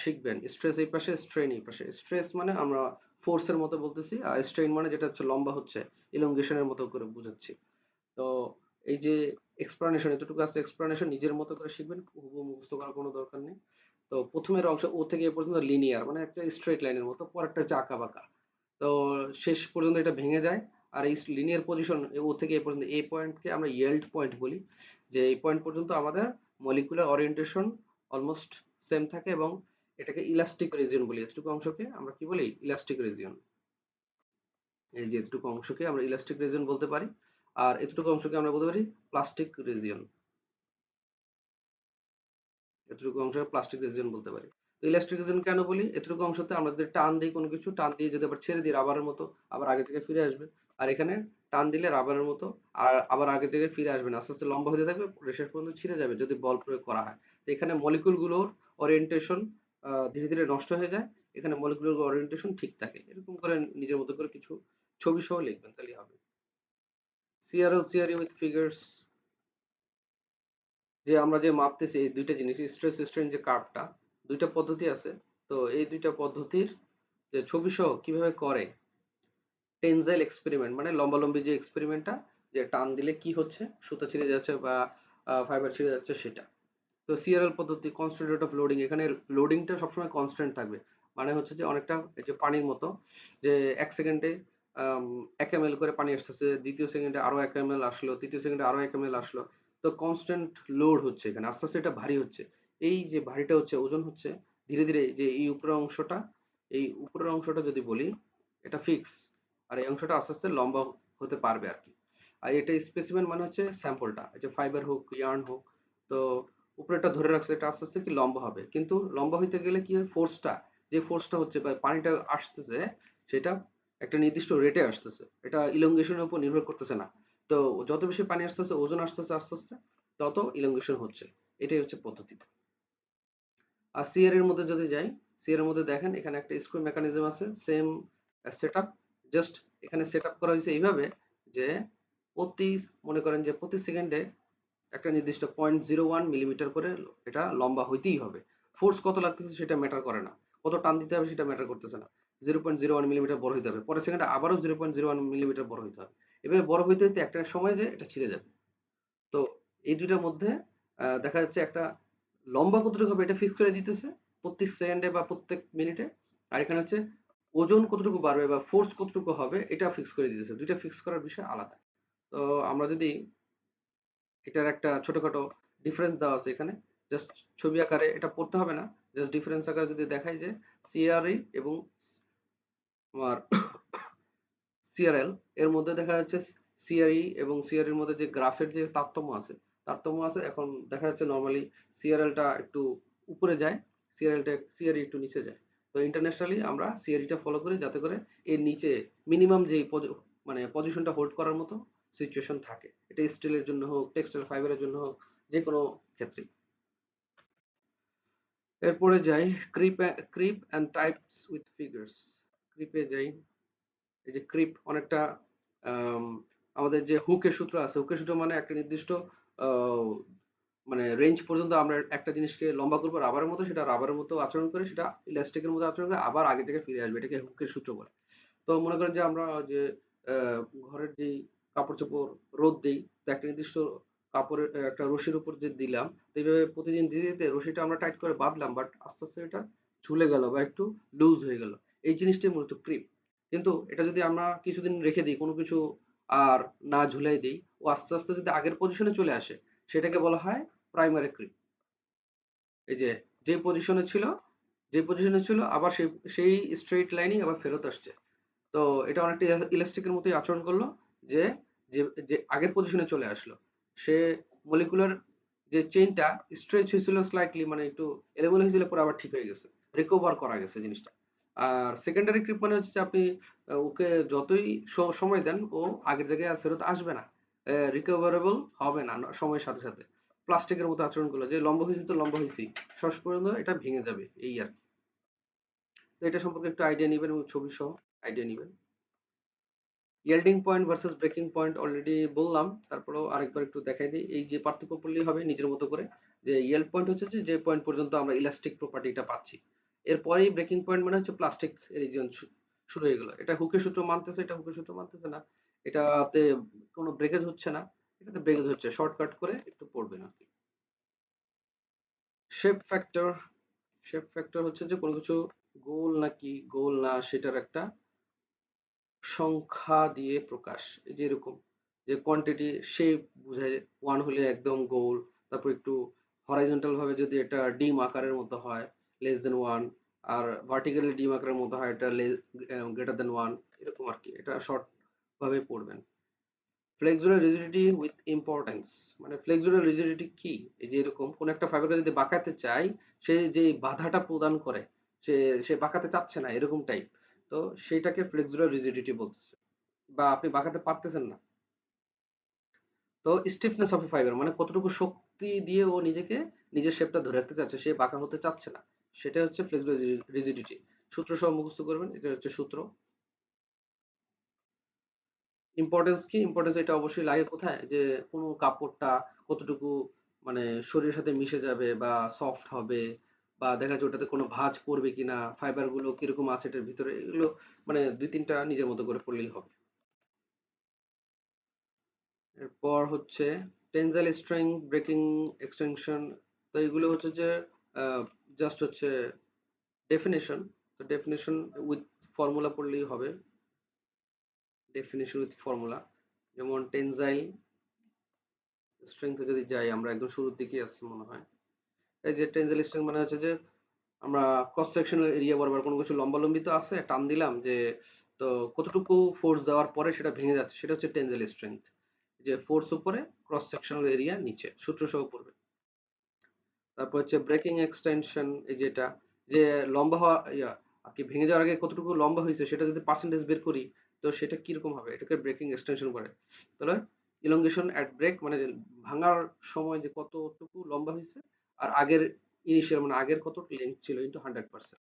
শিখবেন। স্ট্রেস এই পাশে, স্ট্রেন এই পাশে। স্ট্রেস মানে আমরা ফোর্সের মতো বলতেছি, আর স্ট্রেন মানে যেটা হচ্ছে লম্বা হচ্ছে, ইলংগেশনের মতো করে বুঝাচ্ছি। তো এই যে এক্সপ্লানেশন এতটুকু আছে, এক্সপ্লানেশন নিজের মতো করে শিখবেন, হুবহু মুখস্থ করার কোনো দরকার নেই। তো প্রথমের অংশ ও থেকে এ পর্যন্ত লিনিয়ার, মানে একটা স্ট্রেট লাইনের মতো, পরেরটা হচ্ছে আঁকা বাঁকা। তো শেষ পর্যন্ত এটা ভেঙে যায়। আর এই লিনিয়ার পজিশন ও থেকে এ পর্যন্ত, এই পয়েন্টকে আমরা ইয়েল্ড পয়েন্ট বলি, যে এই পয়েন্ট পর্যন্ত আমাদের মলিকুলার ওরিয়েন্টেশন অলমোস্ট সেম থাকে, এবং এটাকে ইলাস্টিক রিজিয়ন বলি। এতটুকু অংশকে আমরা কি বলি, ইলাস্টিক রিজিয়ন। এই যে এতটুকু অংশকে আমরা ইলাস্টিক রিজিয়ন বলতে পারি, আর এতটুকু অংশকে আমরা বলতে পারি প্লাস্টিক রিজিয়ন। এতটুকু অংশকে প্লাস্টিক রিজিয়ন বলতে পারি। তো ইলাস্টিক রিজিয়ন কেন বলি, এতটুকু অংশতে আমরা যদি টান দিই কোনো কিছু, টান দিয়ে যদি আবার ছেড়ে দিই রাবারের মতো, আবার আগে থেকে ফিরে আসবে। আর এখানে টান দিলে রাবারের মতো, আর আবার আগে থেকে ফিরে আসবে না, আস্তে আস্তে লম্বা হতে থাকবে, শেষ পর্যন্ত ছিঁড়ে যাবে যদি বল প্রয়োগ করা হয়। তো এখানে মলিকুল গুলোর ওরিয়েন্টেশন ধীরে ধীরে নষ্ট হয়ে যায়, এখানে মলিকুলার ওরিয়েন্টেশন ঠিক থাকে। এরকম করে নিজের মতো করে কিছু ছবি সহ লিখবেন, তাহলেই হবে। সিআরএল সিআরই উইথ ফিগার্স, যে আমরা যে মাপতেছি এই দুইটা জিনিস, স্ট্রেস স্ট্রেন যে কার্ভটা, দুইটা পদ্ধতি আছে। তো এই দুইটা পদ্ধতির যে ছবি সহ কিভাবে করে, টেনজাইল এক্সপেরিমেন্ট মানে লম্বালম্বি যে এক্সপেরিমেন্টটা, যে টান দিলে কি হচ্ছে, সুতা ছিঁড়ে যাচ্ছে বা ফাইবার ছিঁড়ে যাচ্ছে সেটা। তো সিআরএল পদ্ধতি, কনস্ট্যান্ট রেট অফ লোডিং, এখানে লোডিংটা সবসময় কনস্ট্যান্ট থাকবে। মানে হচ্ছে যে অনেকটা এই যে পানির মতো, যে 1 সেকেন্ডে 1 ml করে পানি আসতেছে, দ্বিতীয় সেকেন্ডে আরো 1 ml আসলো, তৃতীয় সেকেন্ডে আরো 1 ml আসলো। তো কনস্ট্যান্ট লোড হচ্ছে এখানে, আস্তে আস্তে এটা ভারী হচ্ছে। এই যে ভারীটা হচ্ছে, ওজন হচ্ছে, ধীরে ধীরে যে এই উপরের অংশটা, এই উপরের অংশটা যদি বলি এটা ফিক্স, আর এই অংশটা আস্তে আস্তে লম্বা হতে পারবে আর কি। আর এটা স্পেসিমেন মানে হচ্ছে স্যাম্পলটা, যে ফাইবার হোক ইয়ার্ন হোক। তো উপরেটা ধরে রাখছে, এটা আস্তে আস্তে কি লম্বা হবে, কিন্তু লম্বা হইতে গেলে কি হয়, ফোর্সটা, যে ফোর্সটা হচ্ছে বা পানিটা আসতেছে, সেটা একটা নির্দিষ্ট রেটে আসতেছে, এটা ইলংগেশনের উপর নির্ভর করতেছে না। তো যত বেশি পানি আসতেছে, ওজন আসতেছে আস্তে আস্তে, তত ইলংগেশন হচ্ছে। এটাই হচ্ছে পদ্ধতি। আর সিআর এর মধ্যে যদি যাই, সিআর এর মধ্যে দেখেন এখানে একটা স্ক্রু মেকানিজম আছে, সেম সেটআপ, জাস্ট এখানে সেটআপ করা হয়েছে এইভাবে যে প্রতি, মনে করেন যে প্রতি সেকেন্ডে একটা নির্দিষ্ট 0.01 মিলিমিটার করে এটা লম্বা হইতেই হবে। ফোর্স কত লাগতেছে সেটা ম্যাটার করে না, কত টান দিতে হবে সেটা ম্যাটার করতেছে না। 0.01 মিলিমিটার বড় হইতে হবে, পরের সেকেন্ডে আবারও 0.01 মিলিমিটার বড় হইতে হবে। এভাবে বড় হইতে হইতে একটা সময় যে এটা ছিঁড়ে যাবে। তো এই দুইটার মধ্যে দেখা যাচ্ছে একটা লম্বা কতটুকু হবে এটা ফিক্স করে দিতেছে প্রত্যেক সেকেন্ডে বা প্রত্যেক মিনিটে। আর এখানে হচ্ছে ওজন কতটুকু বাড়বে বা ফোর্স কতটুকু হবে এটা ফিক্স করে দিতেছে। দুইটা ফিক্স করার বিষয় আলাদা। তো আমরা যদি এটার একটা ছোটখাটো ডিফারেন্স দেওয়া আছে এখানে, জাস্ট ছবি আকারে এটা পড়তে হবে না, জাস্ট ডিফারেন্স আকারে যদি দেখাই যে সিআরই এবং আমার সিআরএল এর মধ্যে দেখা যাচ্ছে সিআরই এবং সিআরই এর মধ্যে যে গ্রাফের যে তারতম্য আছে এখন দেখা যাচ্ছে নর্মালি সিআরএলটা একটু উপরে যায়, সিআরই একটু নিচে যায়। তো ইন্টারন্যাশনালি আমরা সিআরইটা ফলো করি যাতে করে এর নিচে মিনিমাম যেই মানে পজিশনটা হোল্ড করার মতো সিচুয়েশন থাকে। এটা স্টিলের জন্য হোক, টেক্সটাইল ফাইবারের জন্য হোক, যে কোনো ক্ষেত্রেই। এরপরে যাই creep and types with figures. ক্রিপে যাই। এই যে ক্রিপ অনেকটা আম, আমাদের যে হুকের সূত্র আছে, হুকের সূত্র মানে একটা নির্দিষ্ট আহ, মানে রেঞ্জ পর্যন্ত আমরা একটা জিনিসকে লম্বা করবো রাবারের মতো, সেটা রাবারের মতো আচরণ করে, সেটা ইলাস্টিকের মতো আচরণ করে আবার আগে থেকে ফিরে আসবে, এটাকে হুকের সূত্র বলে। তো মনে করেন যে আমরা যে আহ, ঘরের যেই কাপড় চোপড় রোদ দিই, তো একটা নির্দিষ্ট কাপড়ের একটা রশির উপর যে দিলাম, তো এইভাবে প্রতিদিন দিতে দিতে রশিটা আমরা টাইট করে বাঁধলাম, বাট আস্তে আস্তে এটা ঝুলে গেল বা একটু লুজ হয়ে গেল। এই জিনিসটাই মূলত ক্রিপ। কিন্তু এটা যদি আমরা কিছুদিন রেখে দিই, কোনো কিছু আর না ঝুলাই দিই, ও আস্তে আস্তে যদি আগের পজিশনে চলে আসে, সেটাকে বলা হয় প্রাইমারি ক্রিপ। এই যে যে পজিশনে ছিল, আবার সেই সেই স্ট্রেইট লাইনই আবার ফেরত আসছে। তো এটা অনেকটা ইলাস্টিকের মতোই আচরণ করলো, যে যে যে আগের পজিশনে চলে আসলো। সে মলিকুলার যে চেইনটা স্ট্রেচ হয়েছিল স্লাইটলি, মানে একটু এলোমেলো হয়েছিল, পরে আবার ঠিক হয়ে গেছে, রিকভার করা গেছে জিনিসটা। আর সেকেন্ডারি ক্রিপ মানে হচ্ছে যে আপনি ওকে যতই সময় দেন, ও আগের জায়গায় আর ফেরত আসবে না, রিকভারেবল হবে না সময়ের সাথে সাথে। প্লাস্টিকের মতো আচরণ করলো, যে লম্বা হয়েছে তো লম্বা হয়েছেই, শেষ পর্যন্ত এটা ভেঙে যাবে, এই আর কি। তো এটা সম্পর্কে একটু আইডিয়া নিবেন এবং ছবি সহ আইডিয়া নিবেন। Yielding point versus breaking point already বললাম, তারপরেও আরেকবার একটু দেখাই দিই। এই যে পার্থক্য পড়লেই হবে নিজের মতো করে, যে ইয়েল্ড পয়েন্ট হচ্ছে যে যে পয়েন্ট পর্যন্ত আমরা ইলাস্টিক প্রপার্টিটা পাচ্ছি, এরপরেই ব্রেকিং পয়েন্ট মানে হচ্ছে প্লাস্টিক রিজিয়ন শুরু হয়ে গেল। এটা হুকের সূত্র মানতেছে, এটা হুকের সূত্র মানতেছে না, এটাতে কোনো ব্রেকেজ হচ্ছে না, এটাতে ব্রেকেজ হচ্ছে, শর্টকাট করে একটু পড়বেন আর কি। Shape factor. শেপ ফ্যাক্টর হচ্ছে যে কোনো কিছু গোল নাকি গোল না সেটার একটা সংখ্যা দিয়ে প্রকাশ। এই যে এরকম, যে কোয়ান্টিটি শেপ বুঝায়, ওয়ান হলে একদম গোল, তারপর একটু হরাইজন্টাল ভাবে যদি এটা ডিম আকারের মতো হয়, লেস দেন ওয়ান, আর ভার্টিক্যালি ডিম আকারের মতো হয় এটা গ্রেটার দেন ওয়ান, এরকম আর কি। এটা শর্ট ভাবে পড়বেন। ফ্লেক্সুরাল রিজিডিটি উইথ ইম্পর্টেন্স, মানে ফ্লেক্সুরাল রিজিডিটি কি? এই যে এরকম কোন একটা ফাইবারকে যদি বাঁকাতে চাই, সে যে বাধাটা প্রদান করে, সে সে বাঁকাতে চাচ্ছে না, এরকম টাইপ। তো সেইটাকে ফ্লেক্সুরাল রিজিডিটি বলতেছে, বা আপনি বাঁকাতে পারতেছেন না। তো স্টিফনেস অফ এ ফাইবার মানে কতটুকু শক্তি দিয়ে ও নিজেকে, নিজের শেপটা ধরে রাখতে চাচ্ছে, সে বাঁকা হতে চাচ্ছে না, সেটা হচ্ছে ফ্লেক্সুরাল রিজিডিটি। সূত্র সহ মুখস্থ করবেন, এটা হচ্ছে সূত্র। ইম্পর্টেন্স কি? ইম্পর্টেন্স এটা অবশ্যই লাগে কোথায়? যে কোনো কাপড়টা কতটুকু মানে শরীরের সাথে মিশে যাবে বা সফট হবে, বা দেখা যাচ্ছে ওটাতে কোনো ভাঁজ পড়বে কিনা, ফাইবার গুলো কিরকম আছে এটার ভিতরে, এগুলো মানে ২-৩টা নিজের মতো করে পড়লেই হবে। এরপর হচ্ছে টেনজাইল স্ট্রেংথ, ব্রেকিং এক্সটেনশন। তো এগুলো হচ্ছে যে জাস্ট হচ্ছে ডেফিনেশন। তো ডেফিনেশন উইথ ফর্মুলা পড়লেই হবে। ডেফিনেশন উইথ ফর্মুলা, যেমন টেনজাইল স্ট্রেংথে যদি যাই, আমরা একদম শুরুর দিকে আসছি মনে হয়। এই যে টেনজাইল স্ট্রেংথ মানে হচ্ছে যে আমরা ক্রস সেকশনাল এরিয়া বরাবর কোনো কিছু লম্বালম্বি তো আছে, টান দিলাম যে, তো কতটুকু ফোর্স দেওয়ার পরে সেটা ভেঙে যাচ্ছে, সেটা হচ্ছে টেনজাইল স্ট্রেংথ। যে ফোর্স উপরে, ক্রস সেকশনাল এরিয়া নিচে, সূত্র সহ পড়বে। তারপর হচ্ছে ব্রেকিং এক্সটেনশন, এই যেটা, যে লম্বা হওয়া আর কি, ভেঙে যাওয়ার আগে কতটুকু লম্বা হয়েছে সেটা যদি পার্সেন্টেজ বের করি, তো সেটা কিরকম হবে, এটাকে ব্রেকিং এক্সটেনশন বলে। তাহলে ইলংগেশন অ্যাট ব্রেক মানে ভাঙার সময় যে কতটুকু লম্বা হয়েছে, আর আগের ইনিশিয়াল মানে আগের কত লেন্থ ছিল ইন্টু 100%।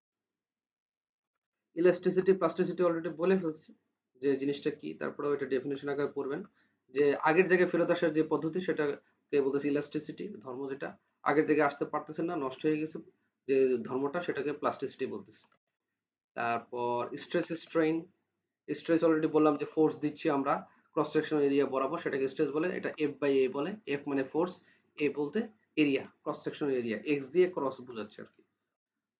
ইলাস্টিসিটি প্লাস্টিসিটি অলরেডি বলে ফেলছি যে জিনিসটা কি, তারপরে ওইটা ডেফিনেশন আকারে পড়বেন যে আগের জায়গায় ফেরত আসার যে পদ্ধতি সেটাকে বলতেছে ইলাস্টিসিটি, ধর্ম যেটা আগের জায়গায় আসতে পারতেছে না, নষ্ট হয়ে গেছে যে ধর্মটা, সেটাকে প্লাস্টিসিটি বলতেছে। তারপর স্ট্রেস স্ট্রেইন, স্ট্রেস অলরেডি বললাম যে ফোর্স দিচ্ছি আমরা ক্রস সেকশন এরিয়া বরাবর, সেটাকে স্ট্রেস বলে, এটা এফ বাই এ বলে, এফ মানে ফোর্স, এ বলতে area, cross section area, x দিয়ে ক্রস বোঝাচ্ছে আর কি।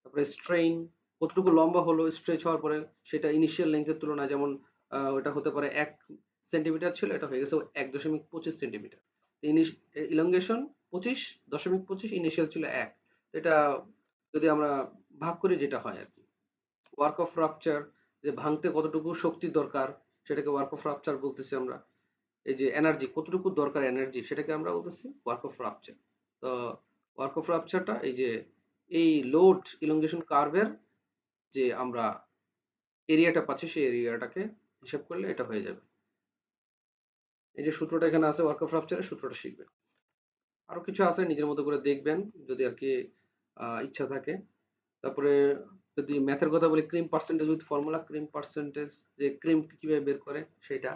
তারপরে স্ট্রেইন কতটুকু লম্বা হলো স্ট্রেচ হওয়ার পরে, সেটা ইনিশিয়াল লেন্থের তুলনায়, যেমন ওটা হতে পারে 1 সেন্টিমিটার ছিল, এটা হয়ে গেছে 1.25 সেন্টিমিটার। ইলংগেশন 25.25, ইনিশিয়াল ছিল 1, এটা যদি আমরা ভাগ করি যেটা হয় আর কি। ওয়ার্ক অফ রাপচার, যে ভাঙতে কতটুকু শক্তির দরকার সেটাকে ওয়ার্ক অফ রাপচার বলতেছি আমরা। এই যে এনার্জি কতটুকু দরকার এনার্জি, সেটাকে আমরা বলতেছি ওয়ার্ক অফ রাপচার। তো ওয়ার্ক অফ রাপচারটা এই যে এই লোড ইলংগেশন কার্ভের যে আমরা এরিয়াটা পাচ্ছি সেই এরিয়াটাকে হিসাব করলে এটা হয়ে যাবে। এই যে সূত্রটা এখানে আছে ওয়ার্ক অফ রাপচারের সূত্রটা শিখবেন। আরো কিছু আছে নিজের মতো করে দেখবেন যদি আর কি ইচ্ছা থাকে। তারপরে যদি ম্যাথের কথা বলি, cream percentage with formula, cream percentage যে ক্রিম কিভাবে বের করে সেটা,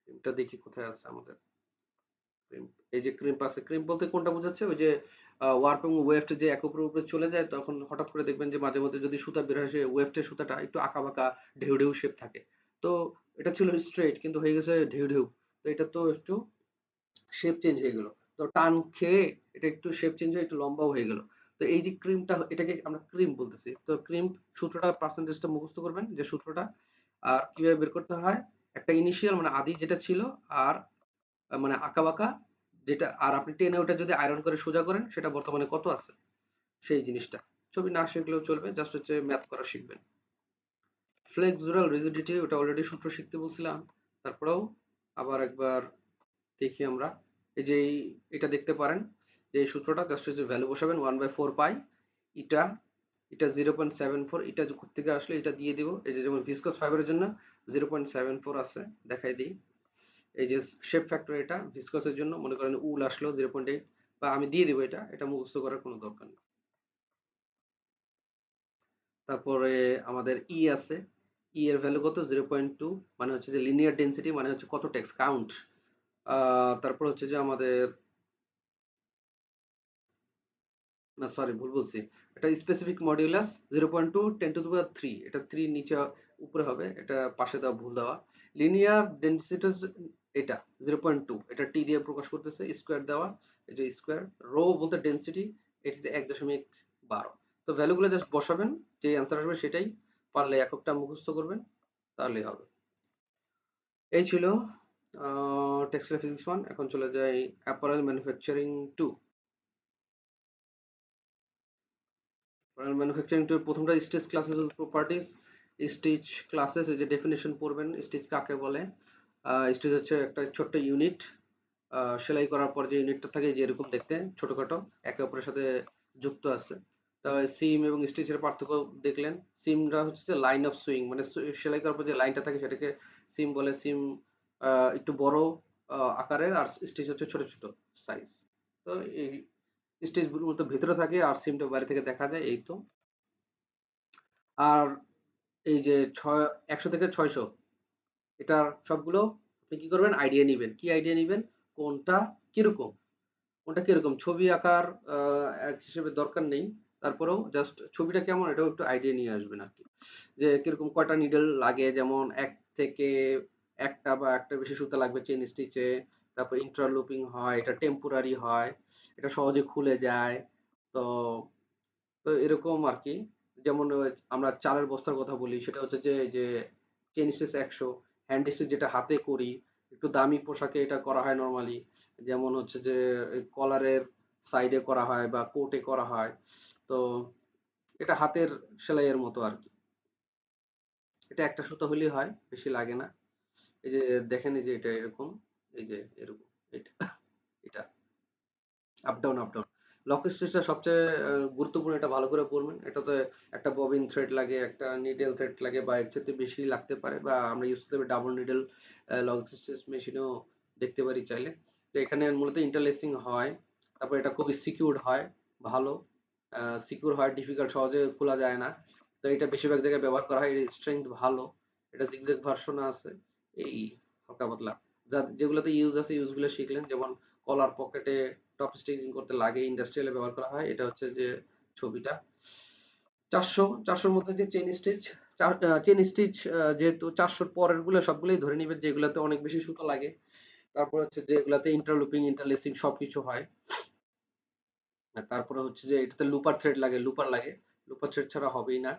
ক্রিমটা দেখি কোথায় আছে আমাদের। ক্রিম, এই যে ক্রিম আছে, ক্রিম বলতে কোনটা বোঝাচ্ছে, ওই যে ওয়ার্প এবং ওয়েফট যে একে অপরের উপরে চলে যায়, তখন হঠাৎ করে দেখবেন যে মাঝে মধ্যে যদি সুতা বের হয়, সে ওয়েফটের সুতাটা একটু আঁকা বাঁকা ঢেউ ঢেউ শেপ থাকে। তো এটা ছিল স্ট্রেট কিন্তু হয়ে গেছে ঢেউ ঢেউ, তো এটা তো একটু শেপ চেঞ্জ হয়ে গেল। তো টান খেয়ে এটা একটু শেপ চেঞ্জ হয়ে একটু লম্বাও হয়ে গেল। তো এই যে ক্রিমটা, এটাকে আমরা ক্রিম বলতেছি। তো ক্রিম সূত্রটা পার্সেন্টেজটা মুখস্থ করবেন যে সূত্রটা, আর কিভাবে বের করতে হয়। একটা ইনিশিয়াল মানে আদি যেটা ছিল, আর মানে আঁকাবাঁকা যেটা, আর আপনি টেনে ওটা যদি আয়রন করে সোজা করেন সেটা বর্তমানে কত আছে সেই জিনিসটা। ছবি না শিখলেও চলবে, জাস্ট হচ্ছে ম্যাথ করা শিখবেন। ফ্লেক্সুরাল রিজিডিটি ওটা অলরেডি সূত্র শিখতে বলছিলাম, তারপরেও আবার একবার দেখি আমরা। এই যে এটা দেখতে পারেন যে এই সূত্রটা, জাস্ট হচ্ছে ভ্যালু বসাবেন 1/4 পাই, এটা এটা 0.74, এটা থেকে আসলে এটা দিয়ে দিব। এই যে যেমন ভিসকস ফাইবারের জন্য 0.74 আছে, দেখাই দিই। এই যে শেপ ফ্যাক্টর, এটা ভিসকসের জন্য মনে করেন উল আসলো 0.8, বা আমি দিয়ে দিব, এটা এটা মুখস্থ করার কোনো দরকার নেই। তারপরে আমাদের ই আছে, ই এর ভ্যালু কত 0.2, মানে হচ্ছে যে লিনিয়ার ডেন্সিটি, মানে হচ্ছে কত টেক্স কাউন্ট। তারপর হচ্ছে যে আমাদের, না সরি ভুল বলছি, এটা স্পেসিফিক মডিউলাস 0.2 10⁻³ এটা 3 নিচে উপরে হবে, এটা পাশে দেওয়া ভুল দেওয়া। লিনিয়ার ডেন্সিটি এটা 0.2, এটা টি দিয়ে প্রকাশ করতেছে, স্কোয়ার দেওয়া, এই যে স্কোয়ার। রো বলতে ডেন্সিটি, এটিতে 1.12। তো ভ্যালুগুলো জাস্ট বসাবেন, যে অ্যান্সার আসবে সেটাই, পারলে এককটা মুখস্থ করবেন তাহলেই হবে। এই ছিল টেক্সটাইল ফিজিক্স 1। এখন চলে যাই অ্যাপারেল ম্যানুফ্যাকচারিং 2। ম্যানুফ্যাকচারিং টু প্রথমটা stitch classes properties, stitch classes, এই যে ডেফিনেশন পড়বেন স্টিচ কাকে বলে। স্টিচ হচ্ছে একটা ছোট্ট ইউনিট, সেলাই করার পর যে ইউনিটটা থাকে যে এরকম দেখতে ছোটখাটো, একে অপরের সাথে যুক্ত আছে। তাহলে সিম এবং স্টিচের পার্থক্য দেখলেন। সিমটা হচ্ছে যে লাইন অফ সুইং, মানে সেলাই করার পর যে লাইনটা থাকে সেটাকে সিম বলে। সিম একটু বড় আকারের, আর স্টিচ হচ্ছে ছোট ছোট সাইজ। তো এই স্টিচ মূলত ভিতরে থাকে আর সিমটা বাইরে থেকে দেখা যায়, এই তো। আর এই যে 100 থেকে 600, এটার সবগুলো আপনি কি করবেন, আইডিয়া নিবেন। কি আইডিয়া নিবেন, কোনটা কিরকম, কোনটা কিরকম ছবি আঁকার এক হিসেবে দরকার নেই, তারপরেও জাস্ট ছবিটা কেমন এটাও একটু আইডিয়া নিয়ে আসবেন আর কি। যে কিরকম কয়টা নিডল লাগে, যেমন এক থেকে একটা বা একটা বেশি সুতা লাগবে চেন স্টিচে। তারপর ইন্টারলুপিং হয়, এটা টেম্পোরারি হয়, এটা সহজে খুলে যায়। তো তো এরকম আর কি। যেমন আমরা চালের বস্তার কথা বলি, সেটা হচ্ছে যে চেন স্টিচ 100, হ্যান্ড স্টিচ যেটা হাতে করি, একটু দামি পোশাকে এটা করা হয় নরমালি, যেমন হচ্ছে যে কলারের সাইডে করা হয় বা কোটে করা হয়। তো এটা হাতের সেলাইয়ের মতো আর কি। এটা একটা সুতো হলেই হয়, বেশি লাগে না। এই যে দেখেন, এই যে এটা এরকম, এই যে এরকম, এটা এটা up down up down. Lock স্টিচটা সবচেয়ে গুরুত্বপূর্ণ, এটা ভালো করে পড়বেন। এটাতে একটা ববিন থ্রেড লাগে, একটা নিডল থ্রেড লাগে, বা এর চাইতে বেশি লাগতে পারে, বা আমরা ইউজ করতে পারি ডাবল নিডল লক স্টিচ মেশিনেও দেখতে পারি চাইলে। তো এখানে মূলত ইন্টারলেসিং হয়, তারপর এটা খুবই সিকিউরড হয়, ভালো সিকিউর হয়, ডিফিকাল্ট, সহজে খোলা যায় না। তো এটা বেশিরভাগ জায়গায় ব্যবহার করা হয়, এর স্ট্রেংথ ভালো। এটা জিগজ্যাগ ভার্সন আছে, এই হালকা পাতলা যা যেগুলোতে ইউজ আছে ইউজগুলো শিখলেন, যেমন কলার পকেটে টপ স্টিচিং করতে লাগে, ইন্ডাস্ট্রিয়ালে ব্যবহার করা হয়, এটা হচ্ছে যে ছবিটা। 400 মধ্যে যে চেইন স্টিচ, চেইন স্টিচ যেহেতু 400 পরের গুলো সবগুলোই ধরে নিবেন যেগুলোতে অনেক বেশি সুতা লাগে। তারপর হচ্ছে যেগুলাতে ইন্টারলুপিং ইন্টারলেসিং সবকিছু হয়। আর তারপরে হচ্ছে যে এটাতে লুপার থ্রেড লাগে, লুপার লাগে, লুপার থ্রেড ছাড়া হবেই না।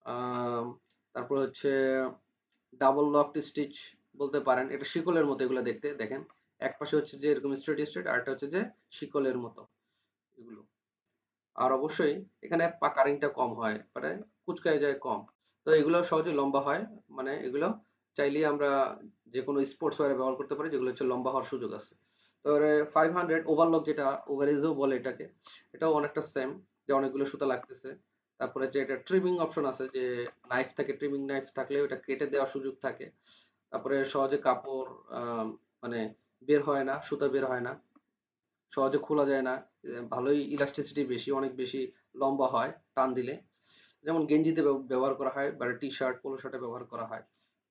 আম, তারপর হচ্ছে ডাবল লকড স্টিচ বলতে পারেন, এটা শিকলের মতো এগুলো দেখতে, দেখেন এক পাশে হচ্ছে যে এরকম স্ট্রেট স্ট্রেট, আর একটা হচ্ছে যে শিকলের মতো এগুলো। আর অবশ্যই এখানে পাকারিংটা কম হয়, মানে কুচকায় যায় কম। তো এগুলো সহজে লম্বা হয়, মানে এগুলো চাইলেই আমরা যে কোনো স্পোর্টস ওয়্যারে ব্যবহার করতে পারি, যেগুলো হচ্ছে লম্বা হওয়ার সুযোগ আছে। তো 500 ওভারলক, যেটা ওভারেজও বলে এটাকে, এটাও অনেকটা সেম, যে অনেকগুলো সুতা লাগতেছে। তারপরে যে এটা ট্রিমিং অপশন আছে, যে নাইফ থাকে, ট্রিমিং নাইফ থাকলে ওটা কেটে দেওয়ার সুযোগ থাকে। তারপরে সহজে কাপড় মানে বের হয় না, সুতা বের হয় না, সহজে খোলা যায় না। ভালোই ইলাস্টিসিটি বেশি, অনেক বেশি লম্বা হয় টান দিলে। যেমন গেঞ্জিতে ব্যবহার করা হয়, বা টি-শার্ট, পোলো শার্টে ব্যবহার করা হয়।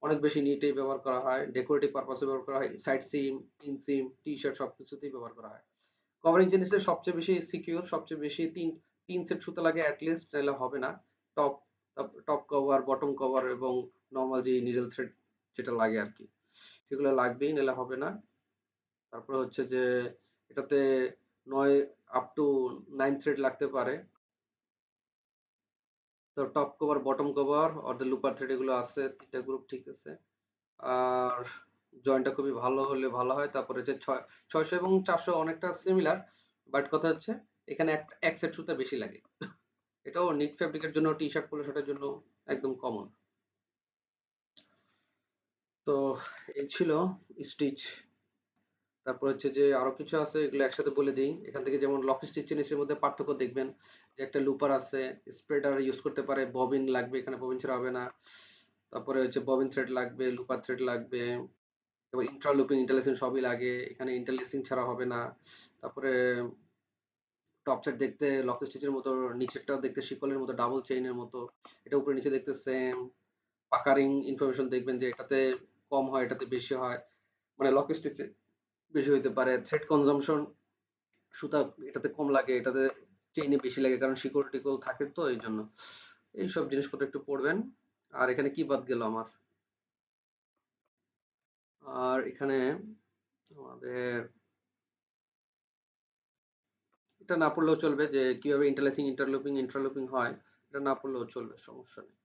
অনেক বেশি নিটে ব্যবহার করা হয়, ডেকোরেটিভ পারপাসে ব্যবহার করা হয়, সাইড সিম, ইনসিম, টি-শার্ট সবকিছুতেই ব্যবহার করা হয়। কভারিং জিনিসের সবচেয়ে বেশি সিকিউর, সবচেয়ে বেশি তিন সেট সুতা লাগে অ্যাট লিস্ট, নাহলে হবে না। Top top cover, bottom cover এবং নরমাল যে নিডল থ্রেড যেটা লাগে আর কি, সেগুলো লাগবেই, নাহলে হবে না। তারপরে হচ্ছে যে এটাতে 9 আপ টু 9 থ্রেড লাগতে পারে। তো top cover, bottom cover, or looper thread এগুলো আছে, ৩ টা গ্রুপ ঠিক আছে। আর জয়েন্টটা খুবই ভালো হলে ভালো হয়। তারপরে হচ্ছে 600 এবং 400 অনেকটা সিমিলার, বাট কথা হচ্ছে এখানে এক সেট সুতা বেশি লাগে। এটাও নিট ফেব্রিকের জন্য, টি-শার্ট, পোলো শার্টের জন্য একদম কমন। তো এই ছিল স্টিচ। তারপর হচ্ছে যে আরো কিছু আছে, এগুলো একসাথে বলে দিই এখান থেকে। যেমন লক স্টিচ জিনিসের মধ্যে পার্থক্য দেখবেন, যে একটা লুপার আছে, স্প্রেডার ইউজ করতে পারে, ববিন লাগবে, এখানে ববিন ছাড়া হবে না। তারপরে হচ্ছে ববিন থ্রেড লাগবে, লুপার থ্রেড লাগবে, এবং ইন্টারলুপিং ইন্টারলেসিং সবই লাগে, এখানে ইন্টারলেসিং ছাড়া হবে না। তারপরে টপ সাইড দেখতে লক স্টিচের মতো, নিচেরটাও দেখতে শিকলের মতো, ডাবল চেইনের মতো, এটা উপরে নিচে দেখতে সেম। পাকারিং ইনফরমেশন দেখবেন যে এটাতে কম হয়, এটাতে বেশি হয়, মানে লক স্টিচে বেশি হইতে পারে। থ্রেড কনজাম্পশন, সুতা এটাতে কম লাগে, এটাতে চেইনে বেশি লাগে, কারণ শিকল টিকল থাকে তো এই জন্য। এইসব জিনিসপত্র একটু পড়বেন। আর এখানে কি বাদ গেল আমার, আর এখানে আমাদের এটা না পড়লেও চলবে, যে কিভাবে ইন্টারলেসিং ইন্টারলুপিং ইন্টারলুপিং হয়, এটা না পড়লেও চলবে, সমস্যা নেই।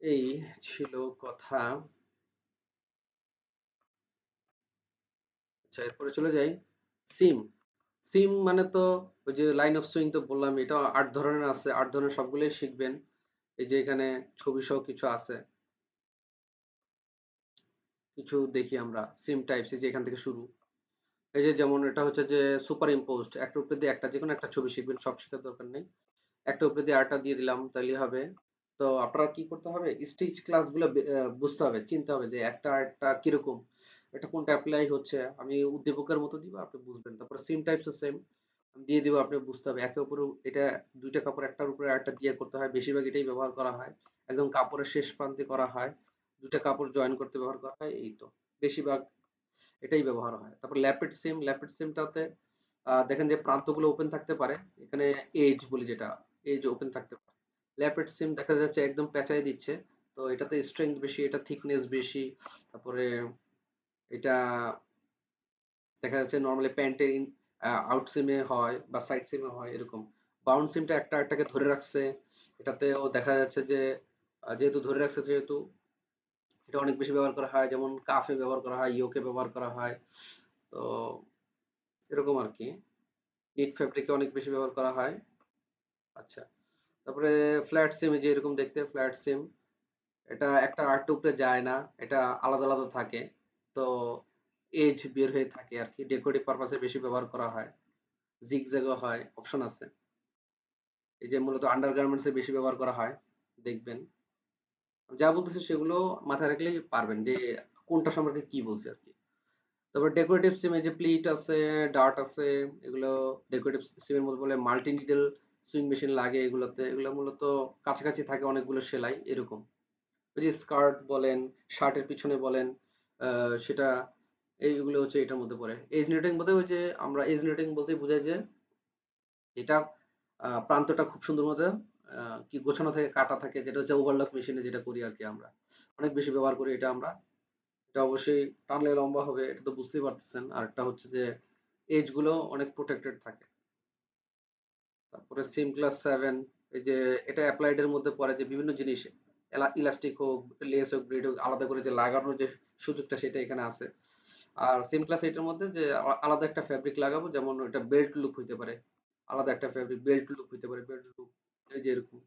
এই ছিল কথা। আচ্ছা, এরপরে চলে যাই সিম। সিম মানে তো ওই যে লাইন অফ সুইং তো বললাম, এটা 8 ধরনের আছে, 8 ধরনের সবগুলোই শিখবেন। এই যে এখানে ছবি সহ কিছু আছে, কিছু দেখি আমরা সিম টাইপস, এই যে এখান থেকে শুরু। এই যে যেমন এটা হচ্ছে যে সুপার ইম্পোজড, একটার উপরে দিয়ে একটা, যে কোনো একটা ছবি শিখবেন, সব শেখার দরকার নেই। একটা উপরে দিয়ে আরেকটা দিয়ে দিলাম, তাইলেই হবে। তো আপনারা কি করতে হবে, স্টিচ ক্লাসগুলো বুঝতে হবে, চিনতে হবে যে একটা আরেকটা কিরকম, এটা কোনটা অ্যাপ্লাই হচ্ছে। আমি উদ্দীপকের মতো দিব, আপনি বুঝবেন। তারপরে সিম টাইপসও সেম দিয়ে দিব, আপনি বুঝতে হবে। একের উপরে এটা 2টা কাপড় একটার উপরে আরেকটা দিয়ে করতে হয়, বেশিরভাগ এটাই ব্যবহার করা হয়। একদম কাপড়ের শেষ প্রান্তে করা হয়, 2টা কাপড় জয়েন করতে ব্যবহার করা হয়, এই তো বেশিরভাগ এটাই ব্যবহার হয়। তারপর ল্যাপেট সিম, ল্যাপেট সিমটাতে দেখেন যে প্রান্তগুলো ওপেন থাকতে পারে, এখানে এজ বলি যেটা, এজ ওপেন থাকতে পারে। ল্যাপেট সিম দেখা যাচ্ছে একদম পেঁচাই দিচ্ছে, তো এটাতে স্ট্রেংথ বেশি, এটা থিকনেস বেশি। তারপরে এটা দেখা যাচ্ছে নর্মালি প্যান্টের আউট সিমে হয়, বা সাইড সিমে হয় এরকম। বাউন্ড সিমটা একটা একটাকে ধরে রাখছে, এটাতেও দেখা যাচ্ছে যে যেহেতু ধরে রাখছে, যেহেতু এটা অনেক বেশি ব্যবহার করা হয়, যেমন কাফে ব্যবহার করা হয়, ইয়োকে ব্যবহার করা হয়। তো এরকম আর কি, নিট ফেব্রিকে অনেক বেশি ব্যবহার করা হয়। আচ্ছা, তারপরে ফ্ল্যাট সিম, যে এরকম দেখতে ফ্ল্যাট সিম, এটা একটা আরেকটা উপরে যায় না, এটা আলাদা আলাদা থাকে। তো এজ বের হয়ে থাকে আর কি, ডেকোরেটিভ পারপাসে বেশি ব্যবহার করা হয়। জিগজ্যাগও হয়, অপশন আছে। এই যে মূলত আন্ডারগার্মেন্টস এ বেশি ব্যবহার করা হয়, দেখবেন। যা বলতেছি সেগুলো মাথায় রাখলেই পারবেন যে কোনটা সম্পর্কে কি বলছি আরকি। তারপর ডেকোরেটিভ সিমে যে প্লিট আছে, ডার্ট আছে, এগুলো ডেকোরেটিভ সিমের মধ্যে বলে মাল্টি নিডল সুইং মেশিন লাগে এগুলোতে। এগুলো মূলত কাছাকাছি থাকে অনেকগুলো সেলাই এরকম। ওই যে স্কার্ট বলেন, শার্টের পিছনে বলেন, সেটা এইগুলো হচ্ছে এটার মধ্যে পড়ে। এজ নেটিং বলতে ওই যে আমরা এজ নেটিং বলতেই বোঝাই যে যেটা প্রান্তটা খুব সুন্দর মতো কি গোছানো থাকে, কাটা থাকে, যেটা হচ্ছে ওভারলক মেশিনে যেটা করি আরকি আমরা। অনেক বেশি ব্যবহার করি এটা আমরা। এটা অবশ্যই টানলে লম্বা হবে, এটা তো বুঝতেই পারতেছেন। আরেকটা হচ্ছে যে এজ গুলো অনেক প্রোটেক্টেড থাকে। তারপরে সিম ক্লাস 7, এই যে এটা অ্যাপ্লাইড এর মধ্যে পড়ে যে বিভিন্ন জিনিস ইলাস্টিক হোক, লেস হোক, গ্রিড হোক, আলাদা করে যে লাগানোর যে সুযোগটা সেটা এখানে আছে। আর সিম ক্লাস 8 এর মধ্যে যে আলাদা একটা ফেব্রিক লাগাবো, যেমন ওইটা বেল্ট লুপ হইতে পারে। আলাদা একটা ফেব্রিক বেল্ট লুপ হইতে পারে, বেল্ট লুপ এই যে এরকম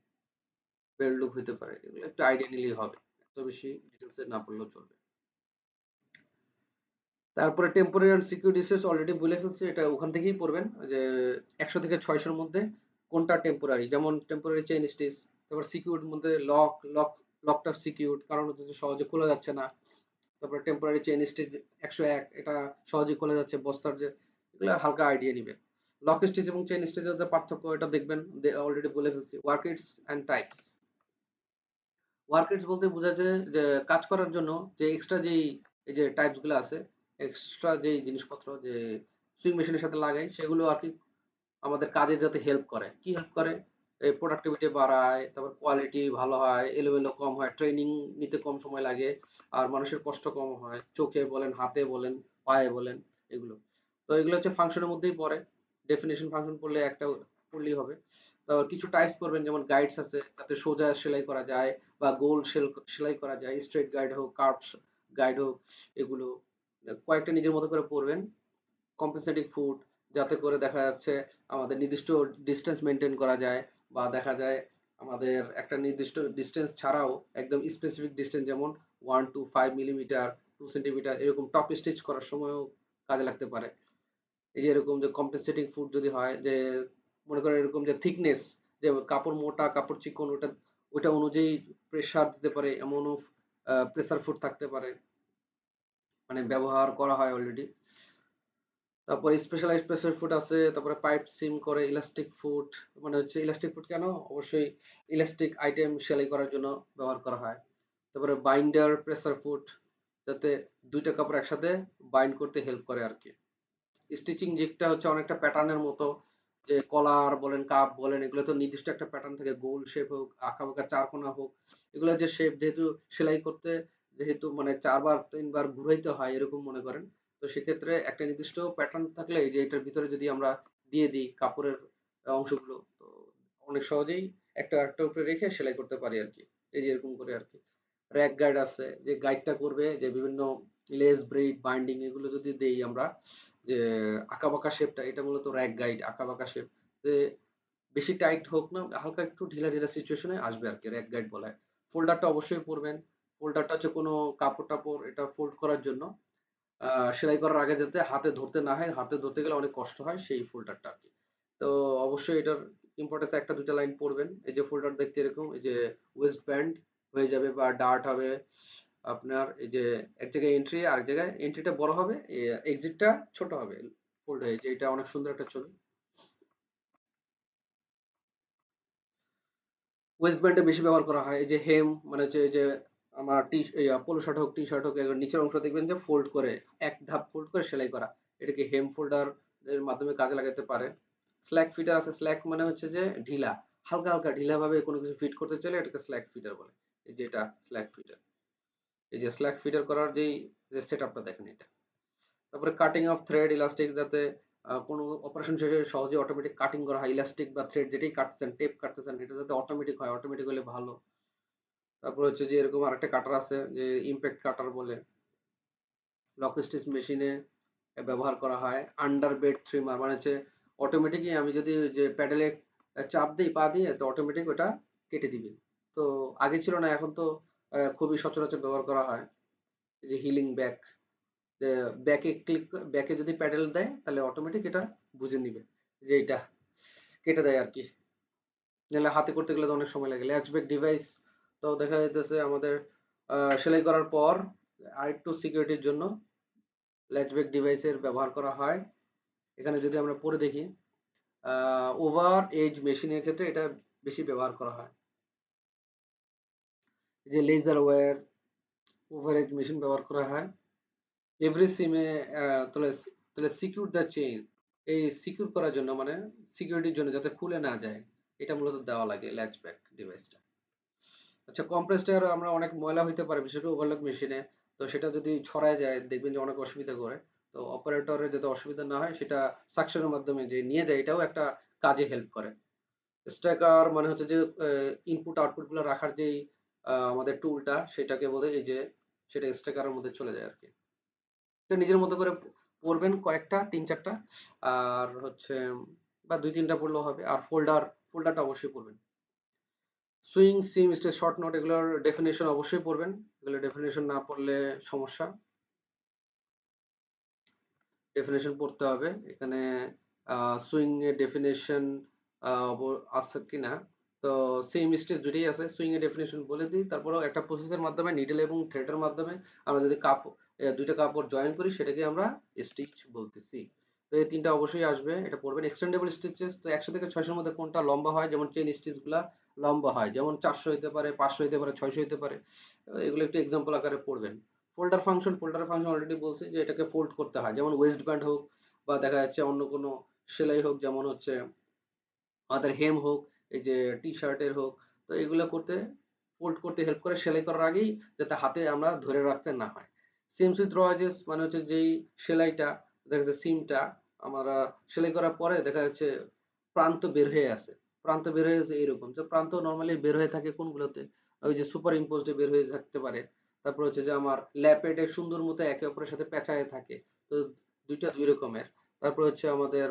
বেল্ট লুপ হইতে পারে। এগুলো একটু আইডিয়া নিলেই হবে। এত বেশি ডিটেইলস এ না পড়লেও চলবে। তারপরে temporary and secure distance already বলে ফেলছি, এটা ওখান থেকেই পড়বেন যে 100 থেকে 600 এর মধ্যে কোনটা টেম্পোরারি, যেমন টেম্পোরারি চেইন স্টিচ। তারপর সিকিউর মধ্যে লকটা সিকিউর, কারণ হচ্ছে যে সহজে খোলা যাচ্ছে না। তারপরে টেম্পোরারি চেইন স্টিচ 101, এটা সহজে খোলা যাচ্ছে বস্তার যে, এগুলো হালকা আইডিয়া নিবেন। লক স্টিচ এবং চেইন স্টিচের মধ্যে পার্থক্য এটা দেখবেন, অলরেডি বলে ফেলছি। Work its and types. Work its বলতে বোঝায় যে কাজ করার জন্য যে এক্সট্রা যেই এই যে টাইপস গুলো আছে, এক্সট্রা যেই জিনিসপত্র যে সুইং মেশিনের সাথে লাগাই সেগুলো আর কি আমাদের কাজে যাতে হেল্প করে। কি হেল্প করে? এই প্রোডাক্টিভিটি বাড়ায়, তারপর কোয়ালিটি ভালো হয়, এলোমেলো কম হয়, ট্রেনিং নিতে কম সময় লাগে, আর মানুষের কষ্ট কম হয়। চোখে বলেন, হাতে বলেন, পায়ে বলেন, এগুলো। তো এগুলো হচ্ছে ফাংশনের মধ্যেই পড়ে। ডেফিনিশন ফাংশন পড়লে একটা পড়লেই হবে। তো কিছু টাইপস পড়বেন, যেমন গাইডস আছে যাতে সোজা সেলাই করা যায় বা গোল সেলাই করা যায়, স্ট্রেট গাইড হোক, কার্ভস গাইড হোক, এগুলো কয়েকটা নিজের মতো করে পড়বেন। কম্পেনসেটিং ফুড, যাতে করে দেখা যাচ্ছে আমাদের নির্দিষ্ট ডিসটেন্স মেনটেন করা যায়, বা দেখা যায় আমাদের একটা নির্দিষ্ট ডিসটেন্স ছাড়াও একদম স্পেসিফিক ডিসটেন্স, যেমন 1 to 5 মিলিমিটার, 2 সেন্টিমিটার, এরকম টপ স্টিচ করার সময়ও কাজে লাগতে পারে। এই যে এরকম যে কম্পেনসেটিং ফুড যদি হয় যে মনে করেন এরকম যে থিকনেস, যে কাপড় মোটা কাপড় চিকন, ওটা ওইটা অনুযায়ী প্রেসার দিতে পারে, এমনও প্রেসার ফুড থাকতে পারে, মানে ব্যবহার করা হয় অলরেডি। তারপরে স্পেশালাইজড প্রেসার ফুড আছে, তারপরে পাইপ সিম করে ইলাস্টিক ফুড, মানে হচ্ছে ইলাস্টিক ফুড কেন, অবশ্যই ইলাস্টিক আইটেম সেলাই করার জন্য ব্যবহার করা হয়। তারপরে বাইন্ডার প্রেসার ফুড, যাতে দুইটা কাপড় একসাথে বাইন্ড করতে হেল্প করে আর কি। স্টিচিং জিগটা হচ্ছে অনেকটা প্যাটার্নের মতো, যে কলার বলেন, কাপ বলেন, এগুলো তো নির্দিষ্ট একটা প্যাটার্ন থাকে, গোল শেপ হোক, আঁকা-বাঁকা চারকোনা হোক, এগুলো যে শেপ যেহেতু সেলাই করতে যেহেতু মানে ৪ বার ৩ বার ঘুরাইতে হয় এরকম মনে করেন। তো সেক্ষেত্রে একটা নির্দিষ্ট প্যাটার্ন থাকলে এই যে এটার ভিতরে যদি আমরা দিয়ে দিই কাপড়ের অংশগুলো, তো অনেক সহজেই একটা আরেকটার উপরে রেখে সেলাই করতে পারি আরকি। এই যে এরকম করে আরকি। র‍্যাক গাইড আছে, যে গাইডটা করবে যে বিভিন্ন লেস, ব্রেইড, বাইন্ডিং এগুলো যদি দেই আমরা, যে আঁকাবাঁকা শেপটা, এটা মূলত র‍্যাক গাইড, আঁকাবাঁকা শেপ। যে বেশি টাইট হোক না, হালকা একটু ঢিলা, ঢিলা সিচুয়েশন এ আসবে আরকি, র‍্যাক গাইড বলা হয়। ফোল্ডারটা অবশ্যই পড়বেন। ফোল্ডারটা হচ্ছে কোনো কাপড়-টাপড় এটা ফোল্ড করার জন্য। আ সেলাই করার আগে যাতে হাতে ধরতে না হয়, হাতে ধরতে গেলে অনেক কষ্ট হয়, সেই ফোল্ডারটা আরকি। তো অবশ্যই এটার ইম্পোর্টেন্স ১ টা ২ টা লাইন পড়বেন। এই যে ফোল্ডার দেখতে এরকম, এই যে ওয়েস্ট ব্যান্ড হয়ে যাবে বা ডার্ট হবে আপনার, এই যে এক জায়গায় এন্ট্রি, আরেক জায়গায় এন্ট্রিটা বড় হবে, এক্সিটটা ছোট হবে। ফোল্ড হয়ে, যে এটা অনেক সুন্দর একটা ছবি। ওয়েস্ট ব্যান্ডে বেশি ব্যবহার করা হয়। এই যে হেম, মানে হচ্ছে এই যে আমার পোলো শার্ট হোক, টি-শার্ট হোক, এগুলোর নিচের অংশ দেখবেন যে ফোল্ড করে, এক ধাপ ফোল্ড করে সেলাই করা। এটাকে হেম ফোল্ডার এর মাধ্যমে কাজে লাগাতে পারে। স্ল্যাক ফিটার আছে। স্ল্যাক মানে হচ্ছে যে ঢিলা। হালকা, হালকা ঢিলাভাবে কোনো কিছু ফিট করতে চাইলে এটাকে স্ল্যাক ফিটার বলে। এই যে এটা স্ল্যাক ফিটার। এই যে স্ল্যাক ফিটার করার যে সেটআপটা দেখেন এটা। তারপরে কাটিং অফ থ্রেড ইলাস্টিক, যাতে কোনো অপারেশন শেষে সহজে অটোমেটিক কাটিং করা হয়। ইলাস্টিক বা থ্রেড যেটাই কাটতেছেন, টেপ কাটতেছেন, এটা যাতে অটোমেটিক হয়। অটোমেটিক হলে ভালো। তারপর হচ্ছে যে এরকম আরেকটা কাটার আছে যে ইমপ্যাক্ট কাটার বলে, লক স্টিচ মেশিনে ব্যবহার করা হয়। আন্ডার বেড ট্রিমার, মানে হচ্ছে অটোমেটিকই আমি যদি ওই যে প্যাডেলে চাপ দিই পা দিয়ে, তো অটোমেটিক ওটা কেটে দিবে। তো আগে ছিল না, এখন তো খুবই সচরাচর ব্যবহার করা হয়। এই যে হিলিং ব্যাক, যে ব্যাকে যদি প্যাডেল দেয় তাহলে অটোমেটিক এটা বুঝে নিবে যে এটা কেটে দেয় আর কি, নাহলে হাতে করতে গেলে তো অনেক সময় লাগে। ল্যাচব্যাক ডিভাইস তো দেখা যাইতেছে আমাদের সেলাই করার পর আরেকটু সিকিউরিটির জন্য ল্যাচব্যাক ডিভাইসের ব্যবহার করা হয়। এখানে যদি আমরা পড়ে দেখি, ওভার এজ মেশিনের ক্ষেত্রে এটা বেশি ব্যবহার করা হয়। যে laser wire over edge machine ব্যবহার করা হয় এভরি সিমে। তাহলে তাহলে সিকিউর দ্য চেইন, এই সিকিউর করার জন্য মানে সিকিউরিটির জন্য যাতে খুলে না যায়, এটা মূলত দেওয়া লাগে ল্যাচব্যাক ডিভাইসটা। আচ্ছা, কম্প্রেসড এয়ার আমরা অনেক ময়লা হইতে পারে বিশেষ করে ওভারলক মেশিনে, তো সেটা যদি ছড়ায় যায় দেখবেন যে অনেক অসুবিধা করে। তো অপারেটরের যাতে অসুবিধা না হয় সেটা সাকশনের মাধ্যমে যে নিয়ে যায়, এটাও একটা কাজে হেল্প করে। স্ট্যাকার মানে হচ্ছে যে ইনপুট আউটপুট গুলো রাখার যেই আমাদের টুলটা, সেটাকে বলে এই যে সেটা স্ট্যাকারের মধ্যে চলে যায় আর কি। তো নিজের মতো করে পড়বেন কয়েকটা, ৩-৪টা, আর হচ্ছে বা ২-৩টা পড়লেও হবে। আর ফোল্ডারটা অবশ্যই পড়বেন। সুইং, সিম, স্টেজ, শর্ট নোট এগুলোর ডেফিনেশন অবশ্যই পড়বেন। এগুলো ডেফিনেশন না পড়লে সমস্যা। ডেফিনেশন পড়তে হবে। এখানে সুইং এর ডেফিনেশন আছে কিনা, তো সেম স্টেজ দুটোই আছে। সুইং এর ডেফিনেশন বলে দিই, তারপরেও একটা প্রসেসের মাধ্যমে নিডল এবং থ্রেডের মাধ্যমে আমরা যদি দুইটা কাপড় জয়েন করি সেটাকে আমরা স্টিচ বলতেছি। তো এই তিনটা অবশ্যই আসবে, এটা পড়বেন। এক্সটেন্ডেবল স্টিচেস তো 100 থেকে 600 মধ্যে কোনটা লম্বা হয়, যেমন চেইন স্টিচ গুলা লম্বা হয়, যেমন 400 হইতে পারে, 500 হইতে পারে, 600 হইতে পারে। এগুলো একটু এক্সাম্পল আকারে পড়বেন। ফোল্ডার ফাংশন অলরেডি বলছি যে এটাকে ফোল্ড করতে হয়, যেমন ওয়েস্ট ব্যান্ড হোক বা দেখা যাচ্ছে অন্য কোনো সেলাই হোক, যেমন হচ্ছে আমাদের হেম হোক, এই যে টি শার্টের হোক, তো এগুলো করতে ফোল্ড করতে হেল্প করে সেলাই করার আগেই, যাতে হাতে আমরা ধরে রাখতে না হয়। সিমস উইথ র এজেস মানে হচ্ছে যেই সেলাইটা দেখা যাচ্ছে সিমটা আমরা সেলাই করার পরে দেখা যাচ্ছে প্রান্ত বের হয়ে আছে, প্রান্ত বের হয়ে আছে এইরকম, তো প্রান্ত নর্মালি বের হয়ে থাকে কোনগুলোতে, ওই যে সুপার ইম্পোজড বের হয়ে থাকতে পারে। তারপর হচ্ছে যে আমার ল্যাপেটে সুন্দর মতো একে অপরের সাথে পেঁচায় থাকে, তো দুইটা দুই রকমের। তারপর হচ্ছে আমাদের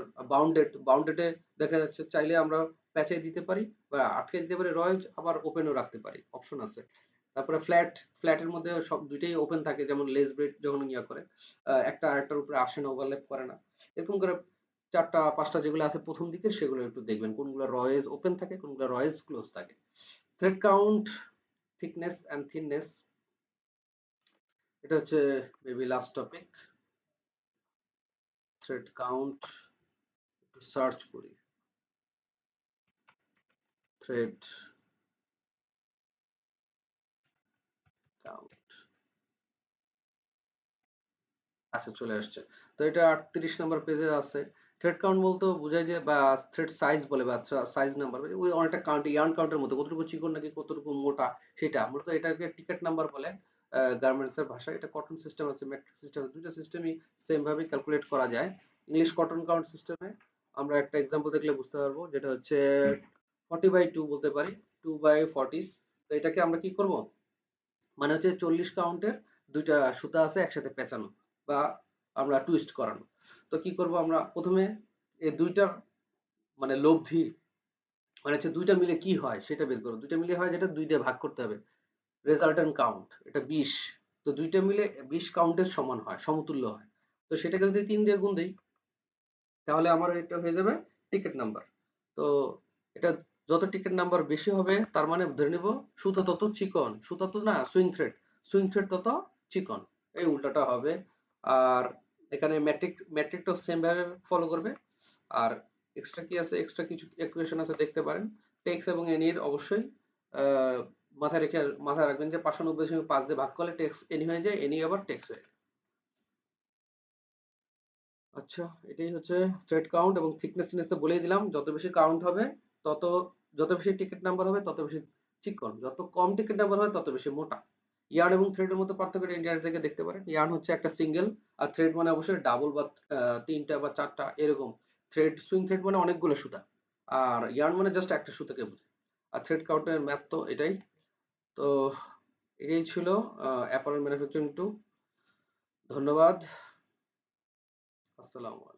বাউন্ডেডে দেখা যাচ্ছে চাইলে আমরা প্যাঁচাই দিতে পারি বা আটকে দিতে পারি রয়েজ, আবার ওপেনও রাখতে পারি, অপশন আছে। তারপরে ফ্ল্যাটের মধ্যে সব দুইটাই ওপেন থাকে, যেমন লেস ব্রেড যখন ইয়া করে একটা আরেকটার উপরে আসে না, ওভারল্যাপ করে না। এরকম করে 4টা 5টা যেগুলো আছে প্রথম দিকে সেগুলো একটু দেখবেন কোনগুলো রয়েজ ওপেন থাকে, কোনগুলো রয়েজ ক্লোজ থাকে। থ্রেড কাউন্ট, থিকনেস অ্যান্ড থিননেস, এটা হচ্ছে maybe last topic. Thread count একটু সার্চ করি, থ্রেড কাউন্ট, আচ্ছা চলে আসছে। তো এটা 38 নাম্বার পেজে আছে। থ্রেড কাউন্ট বলতে বোঝায় যে, বা থ্রেড সাইজ বলে, বা সাইজ নাম্বার, ওই অনেকটা কাউন্ট, ইয়ার্ন কাউন্টের মতো কতটুকু চিকন নাকি কতটুকু মোটা, সেটা মূলত এটাকে টিকেট নাম্বার বলে গার্মেন্টস এর ভাষায়। এটা কটন সিস্টেম আছে, মেট্রিক সিস্টেম আছে, দুইটা সিস্টেমই সেম ভাবে ক্যালকুলেট করা যায়। ইংলিশ কটন কাউন্ট সিস্টেমে আমরা একটা এক্সাম্পল দেখলে বুঝতে পারবো, যেটা হচ্ছে 40/2 বলতে পারি, 2/40। তো এটাকে আমরা কি করব, মানে হচ্ছে 40 কাউন্টের দুইটা সুতা আছে একসাথে পেঁচানো বা আমরা টুইস্ট করানো। তো কি করব আমরা প্রথমে এই দুইটার মানে লব্ধি, মানে হচ্ছে দুইটা মিলে কি হয় সেটা বের করবো। দুইটা মিলে হয় যেটা 2 দিয়ে ভাগ করতে হবে, রেজাল্টেন্ট কাউন্ট এটা 20। তো দুইটা মিলে 20 কাউন্টের সমান হয়, সমতুল্য হয়। তো সেটাকে যদি 3 দিয়ে গুণ দিই তাহলে আমার এটা হয়ে যাবে টিকেট নাম্বার। তো এটা যত টিকেট নাম্বার বেশি হবে তার মানে ধরে নিব সুতা তত চিকন, সুতা তো না, সুইং থ্রেড তত চিকন, এই উল্টাটা হবে। আর এখানে ম্যাট্রিকটাও সেম ভাবে ফলো করবে। আর এক্সট্রা কি আছে, এক্সট্রা কিছু ইকুয়েশন আছে দেখতে পারেন। টেক্স এবং এনি এর অবশ্যই আহ, মাথায় রাখবেন যে 95.5 দিয়ে ভাগ করলে টেক্স এনি হয়ে যায়, এনি আবার টেক্স হয়ে যায়। আচ্ছা, এটাই হচ্ছে থ্রেড কাউন্ট এবং থিকনেস তো বলেই দিলাম, যত বেশি কাউন্ট হবে তত, যত বেশি টিকেট নাম্বার হবে তত বেশি চিকন, যত কম টিকেট নাম্বার হবে তত বেশি মোটা। ইয়ার্ন এবং থ্রেডের মধ্যে পার্থক্যটা ইন্টারনেট থেকে দেখতে পারেন। ইয়ার্ন হচ্ছে একটা সিঙ্গেল, আর থ্রেড মানে অবশ্যই ডাবল বা 3টা বা 4টা এরকম। সুইং থ্রেড মানে অনেকগুলো সুতা, আর ইয়ার্ন মানে জাস্ট একটা সুতাকে বোঝায়। আর থ্রেড কাউন্টের ম্যাথ তো এটাই। তো এটাই ছিল অ্যাপারেল ম্যানুফ্যাকচারিং টু। ধন্যবাদ। আসসালামু আলাইকুম।